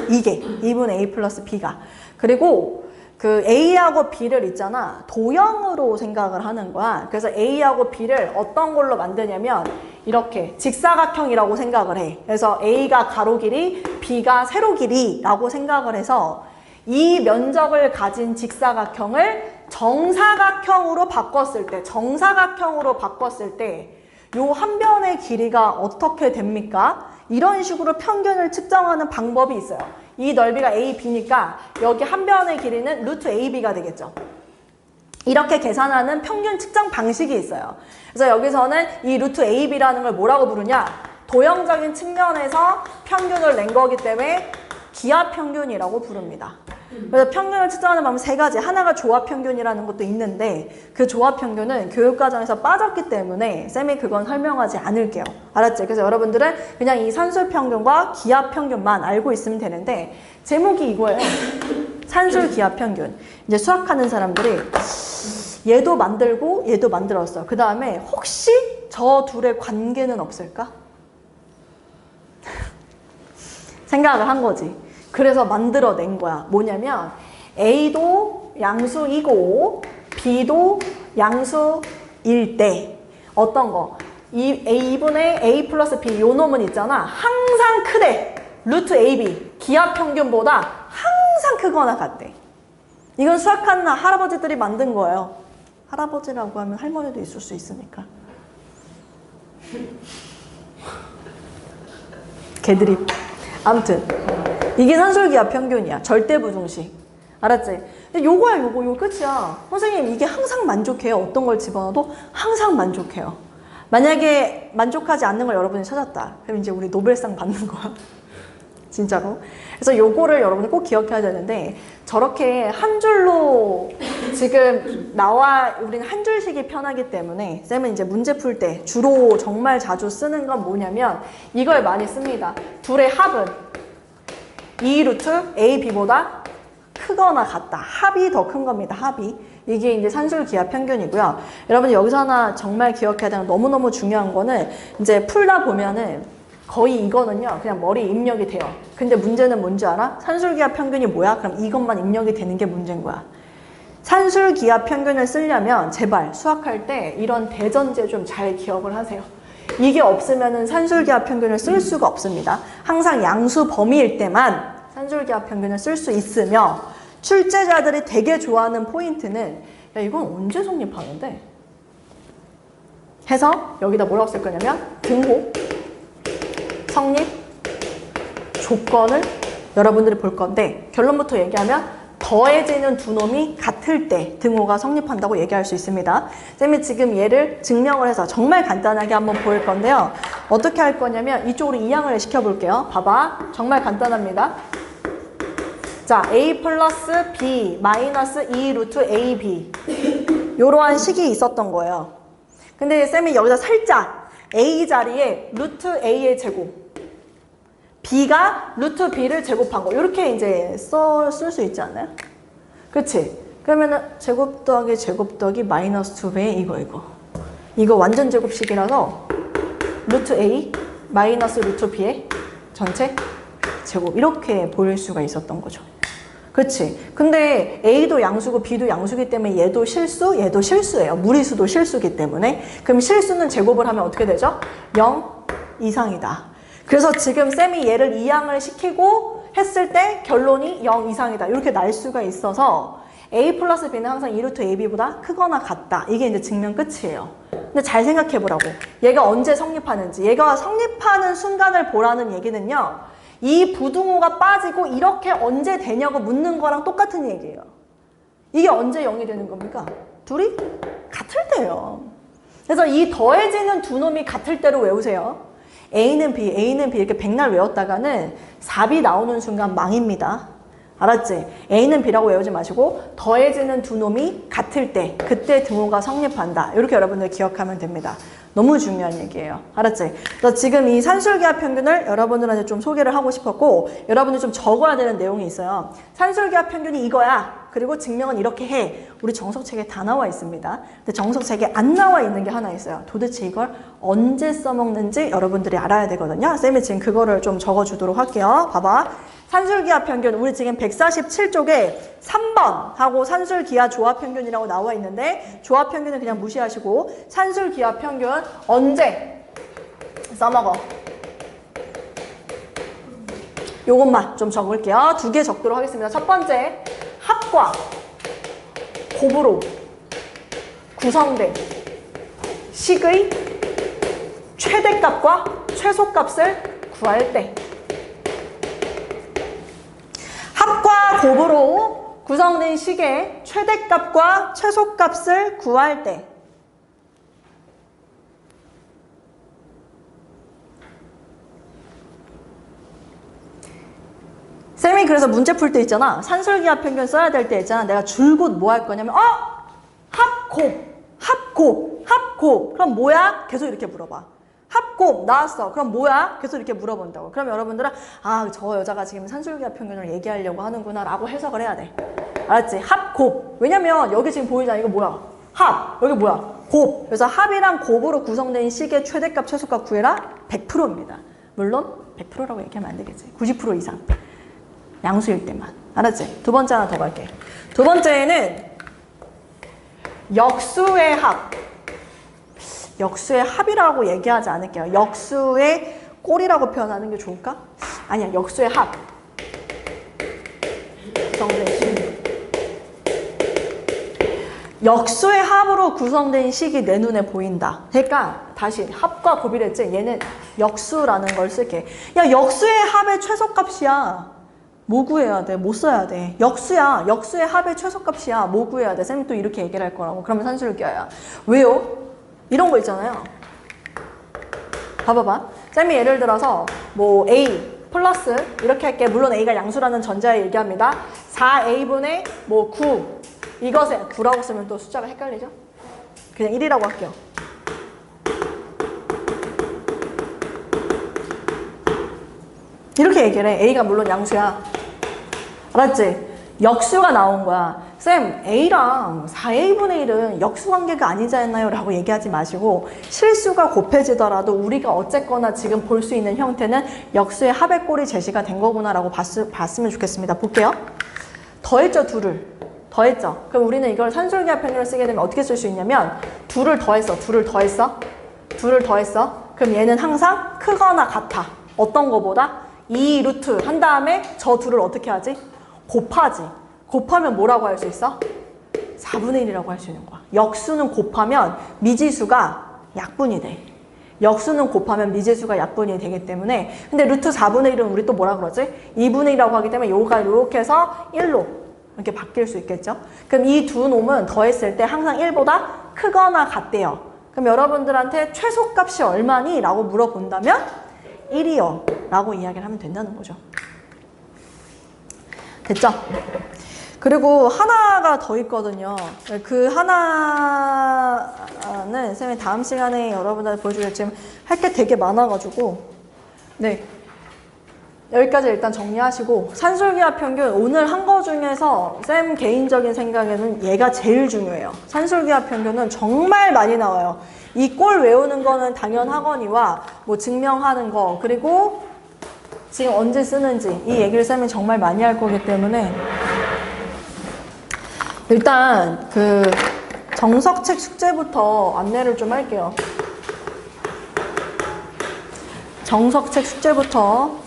이게 2분의 A 플러스 B가. 그리고 그 A하고 B를 있잖아, 도형으로 생각을 하는 거야. 그래서 A하고 B를 어떤 걸로 만드냐면 이렇게 직사각형이라고 생각을 해. 그래서 A가 가로 길이, B가 세로 길이라고 생각을 해서 이 면적을 가진 직사각형을 정사각형으로 바꿨을 때 요 한 변의 길이가 어떻게 됩니까? 이런 식으로 평균을 측정하는 방법이 있어요. 이 넓이가 A, B니까 여기 한 변의 길이는 루트 AB가 되겠죠. 이렇게 계산하는 평균 측정 방식이 있어요. 그래서 여기서는 이 루트 AB라는 걸 뭐라고 부르냐? 도형적인 측면에서 평균을 낸 거기 때문에 기하평균이라고 부릅니다. 그래서 평균을 측정하는 방법 세 가지. 하나가 조합평균이라는 것도 있는데 그 조합평균은 교육과정에서 빠졌기 때문에 쌤이 그건 설명하지 않을게요. 알았지? 그래서 여러분들은 그냥 이 산술평균과 기하평균만 알고 있으면 되는데, 제목이 이거예요. 산술기하평균. 이제 수학하는 사람들이 얘도 만들고 얘도 만들었어. 그 다음에 혹시 저 둘의 관계는 없을까? 생각을 한 거지. 그래서 만들어낸 거야. 뭐냐면 A도 양수이고 B도 양수일 때 어떤 거? 이 A분의 A 플러스 B 요 놈은 있잖아. 항상 크대. 루트 AB 기하평균보다 항상 크거나 같대. 이건 수학하는 할아버지들이 만든 거예요. 할아버지라고 하면 할머니도 있을 수 있으니까. 개드립. 아무튼 이게 산술기하평균이야. 절대부등식. 알았지? 근데 요거야, 요거 끝이야. 선생님, 이게 항상 만족해요. 어떤 걸 집어넣어도 항상 만족해요. 만약에 만족하지 않는 걸 여러분이 찾았다, 그럼 이제 우리 노벨상 받는 거야. 진짜로. 그래서 요거를 여러분이 꼭 기억해야 되는데, 저렇게 한 줄로 지금 나와, 우리는 한 줄씩이 편하기 때문에 쌤은 이제 문제 풀 때 주로 정말 자주 쓰는 건 뭐냐면 이걸 많이 씁니다. 둘의 합은 2 루트 A, B보다 크거나 같다. 합이 더 큰 겁니다. 합이. 이게 이제 산술기하평균이고요. 여러분 여기서 하나 정말 기억해야 되는 너무너무 중요한 거는, 이제 풀다 보면은 거의 이거는요 그냥 머리에 입력이 돼요. 근데 문제는 뭔지 알아? 산술기하평균이 뭐야? 그럼 이것만 입력이 되는 게 문제인 거야. 산술기하평균을 쓰려면 제발 수학할 때 이런 대전제 좀 잘 기억을 하세요. 이게 없으면은 산술기하평균을 쓸 수가 없습니다. 항상 양수 범위일 때만 산술기하평균을 쓸 수 있으며, 출제자들이 되게 좋아하는 포인트는 야 이건 언제 성립하는데? 해서 여기다 뭐라고 쓸 거냐면 등호, 성립, 조건을 여러분들이 볼 건데, 결론부터 얘기하면 더해지는 두 놈이 같을 때 등호가 성립한다고 얘기할 수 있습니다. 쌤이 지금 얘를 증명을 해서 정말 간단하게 한번 보일 건데요. 어떻게 할 거냐면 이쪽으로 이항을 시켜볼게요. 봐봐. 정말 간단합니다. 자, A 플러스 B 마이너스 2 루트 AB, 요러한 식이 있었던 거예요. 근데 쌤이 여기다 살짝 A 자리에 루트 A의 제곱, B가 루트 B를 제곱한 거, 이렇게 이제 쓸 수 있지 않나요? 그치? 그러면은 제곱 더하기 마이너스 2배의 이거 완전 제곱식이라서 루트 A 마이너스 루트 B의 전체 제곱 이렇게 보일 수가 있었던 거죠. 그치? 근데 A도 양수고 B도 양수기 때문에 얘도 실수예요. 무리수도 실수기 때문에. 그럼 실수는 제곱을 하면 어떻게 되죠? 0 이상이다. 그래서 지금 쌤이 얘를 이항을 시키고 했을 때 결론이 0 이상이다. 이렇게 날 수가 있어서 A 플러스 B는 항상 2루트 AB보다 크거나 같다. 이게 이제 증명 끝이에요. 근데 잘 생각해 보라고. 얘가 언제 성립하는지. 얘가 성립하는 순간을 보라는 얘기는요. 이 부등호가 빠지고 이렇게 언제 되냐고 묻는 거랑 똑같은 얘기예요. 이게 언제 0이 되는 겁니까? 둘이 같을 때예요. 그래서 이 더해지는 두 놈이 같을 때로 외우세요. A는 B 이렇게 백날 외웠다가는 4B 나오는 순간 망입니다. 알았지? A는 B라고 외우지 마시고 더해지는 두 놈이 같을 때 그때 등호가 성립한다. 이렇게 여러분들 기억하면 됩니다. 너무 중요한 얘기예요. 알았지? 그래서 지금 이 산술기하 평균을 여러분들한테 좀 소개를 하고 싶었고 여러분들 좀 적어야 되는 내용이 있어요. 산술기하 평균이 이거야. 그리고 증명은 이렇게 해. 우리 정석책에 다 나와 있습니다. 근데 정석책에 안 나와 있는 게 하나 있어요. 도대체 이걸 언제 써먹는지 여러분들이 알아야 되거든요. 쌤이 지금 그거를 좀 적어주도록 할게요. 봐봐. 산술기하 평균, 우리 지금 147쪽에 3번 하고 산술기하 조합평균이라고 나와 있는데 조합평균은 그냥 무시하시고 산술기하 평균 언제 써먹어? 요것만 좀 적을게요. 두 개 적도록 하겠습니다. 첫 번째, 합과 곱으로 구성된 식의 최대값과 최소값을 구할 때 합과 곱으로 구성된 식의 최대값과 최소값을 구할 때 쌤이 그래서 문제 풀 때 있잖아. 산술기하 평균 써야 될 때 있잖아. 내가 줄곧 뭐 할 거냐면 합곱 그럼 뭐야? 계속 이렇게 물어봐. 합곱 나왔어. 그럼 뭐야? 계속 이렇게 물어본다고. 그럼 여러분들은 아, 저 여자가 지금 산술기하 평균을 얘기하려고 하는구나 라고 해석을 해야 돼. 알았지? 합곱. 왜냐면 여기 지금 보이잖아. 이거 뭐야? 합. 여기 뭐야? 곱. 그래서 합이랑 곱으로 구성된 식의 최대값 최소값 구해라. 100%입니다. 물론 100%라고 얘기하면 안 되겠지. 90% 이상. 양수일 때만. 알았지? 두 번째 하나 더 갈게. 두 번째는 역수의 합. 역수의 합이라고 얘기하지 않을게요. 역수의 꼴이라고 표현하는 게 좋을까? 아니야. 역수의 합. 구성된 식. 역수의 합으로 구성된 식이 내 눈에 보인다. 그러니까 다시 합과 곱이랬지. 얘는 역수라는 걸 쓸게. 야, 역수의 합의 최소값이야. 뭐 구해야 돼? 뭐 써야 돼? 역수야. 역수의 합의 최소값이야. 뭐 구해야 돼? 쌤이 또 이렇게 얘기를 할 거라고. 그러면 산술기하야. 왜요? 이런 거 있잖아요. 봐봐봐. 쌤이 예를 들어서 뭐 A 플러스 이렇게 할게. 물론 A가 양수라는 전제하에 얘기합니다. 4A분의 뭐 9. 이것에 9라고 쓰면 또 숫자가 헷갈리죠? 그냥 1이라고 할게요. 이렇게 얘기를 해. A가 물론 양수야. 알았지? 역수가 나온 거야. 쌤, A랑 4A분의 1은 역수 관계가 아니지 않나요? 라고 얘기하지 마시고 실수가 곱해지더라도 우리가 어쨌거나 지금 볼 수 있는 형태는 역수의 합의 꼴이 제시가 된 거구나 라고 봤으면 좋겠습니다. 볼게요. 더했죠, 둘을. 더했죠. 그럼 우리는 이걸 산술기하 평균을 쓰게 되면 어떻게 쓸 수 있냐면 둘을 더했어. 그럼 얘는 항상 크거나 같아. 어떤 거보다? 2루트 한 다음에 저 둘을 어떻게 하지? 곱하지. 곱하면 뭐라고 할 수 있어? 4분의 1이라고 할 수 있는 거야. 역수는 곱하면 미지수가 약분이 돼. 역수는 곱하면 미지수가 약분이 되기 때문에 근데 루트 4분의 1은 우리 또 뭐라 그러지? 2분의 1이라고 하기 때문에 요가 이렇게 해서 1로 이렇게 바뀔 수 있겠죠? 그럼 이 두 놈은 더했을 때 항상 1보다 크거나 같대요. 그럼 여러분들한테 최소값이 얼마니? 라고 물어본다면 1이요 라고 이야기를 하면 된다는 거죠. 됐죠? 그리고 하나가 더 있거든요. 그 하나는 쌤이 다음 시간에 여러분들한테 보여주겠지만 할 게 되게 많아가지고 네, 여기까지 일단 정리하시고 산술기하 평균 오늘 한 거 중에서 쌤 개인적인 생각에는 얘가 제일 중요해요. 산술기하 평균은 정말 많이 나와요. 이 꼴 외우는 거는 당연하거니와 뭐 증명하는 거 그리고 지금 언제 쓰는지 이 얘기를 쌤이 정말 많이 할 거기 때문에 일단 그 정석책 숙제부터 안내를 좀 할게요. 정석책 숙제부터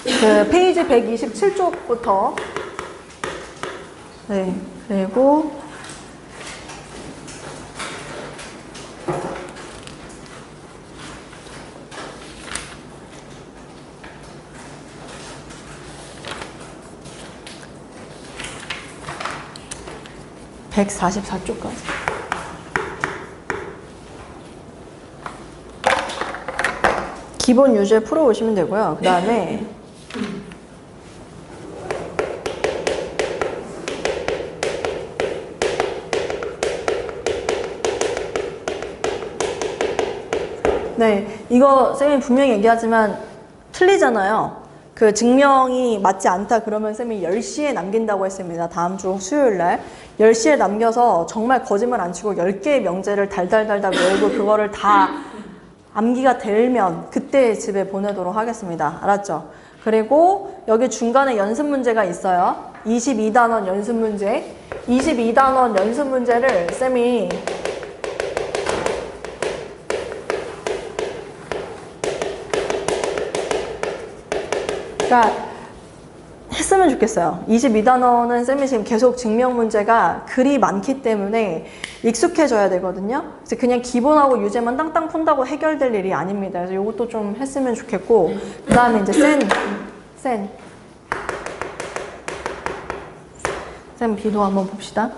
그 페이지 127쪽부터 네 그리고 (144쪽까지) 기본 유제 풀어오시면 되고요. 그 다음에 네, 이거 쌤이 분명히 얘기하지만 틀리잖아요. 그 증명이 맞지 않다 그러면 쌤이 10시에 남긴다고 했습니다. 다음 주 수요일 날 10시에 남겨서 정말 거짓말 안 치고 10개의 명제를 달달달달 외우고 그거를 다 암기가 되면 그때 집에 보내도록 하겠습니다. 알았죠? 그리고 여기 중간에 연습 문제가 있어요. 22단원 연습 문제. 22단원 연습 문제를 쌤이 그러니까 했으면 좋겠어요. 22단원은 쌤이 지금 계속 증명 문제가 글이 많기 때문에 익숙해져야 되거든요. 그래서 그냥 기본하고 유제만 땅땅 푼다고 해결될 일이 아닙니다. 그래서 이것도 좀 했으면 좋겠고 그 다음에 이제 쌤 B도 한번 봅시다.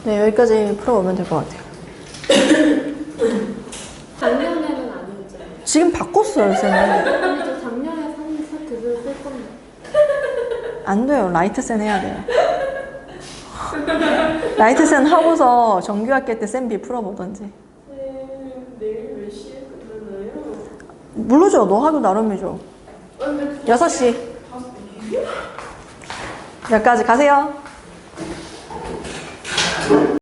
네, 여기까지 풀어오면 될 것 같아요.
작년에는 아니었잖아요.
지금 바꿨어요, 쌤이.
근데 저 작년에 산 세트를 쓸 건데.
안 돼요. 라이트센 해야 돼요. 라이트센 하고서 정규학기 때 쌤 B 풀어보던지.
내일 몇 시에 끝나나요?
모르죠. 너 하도 나름이죠. 6시. 여기까지 가세요.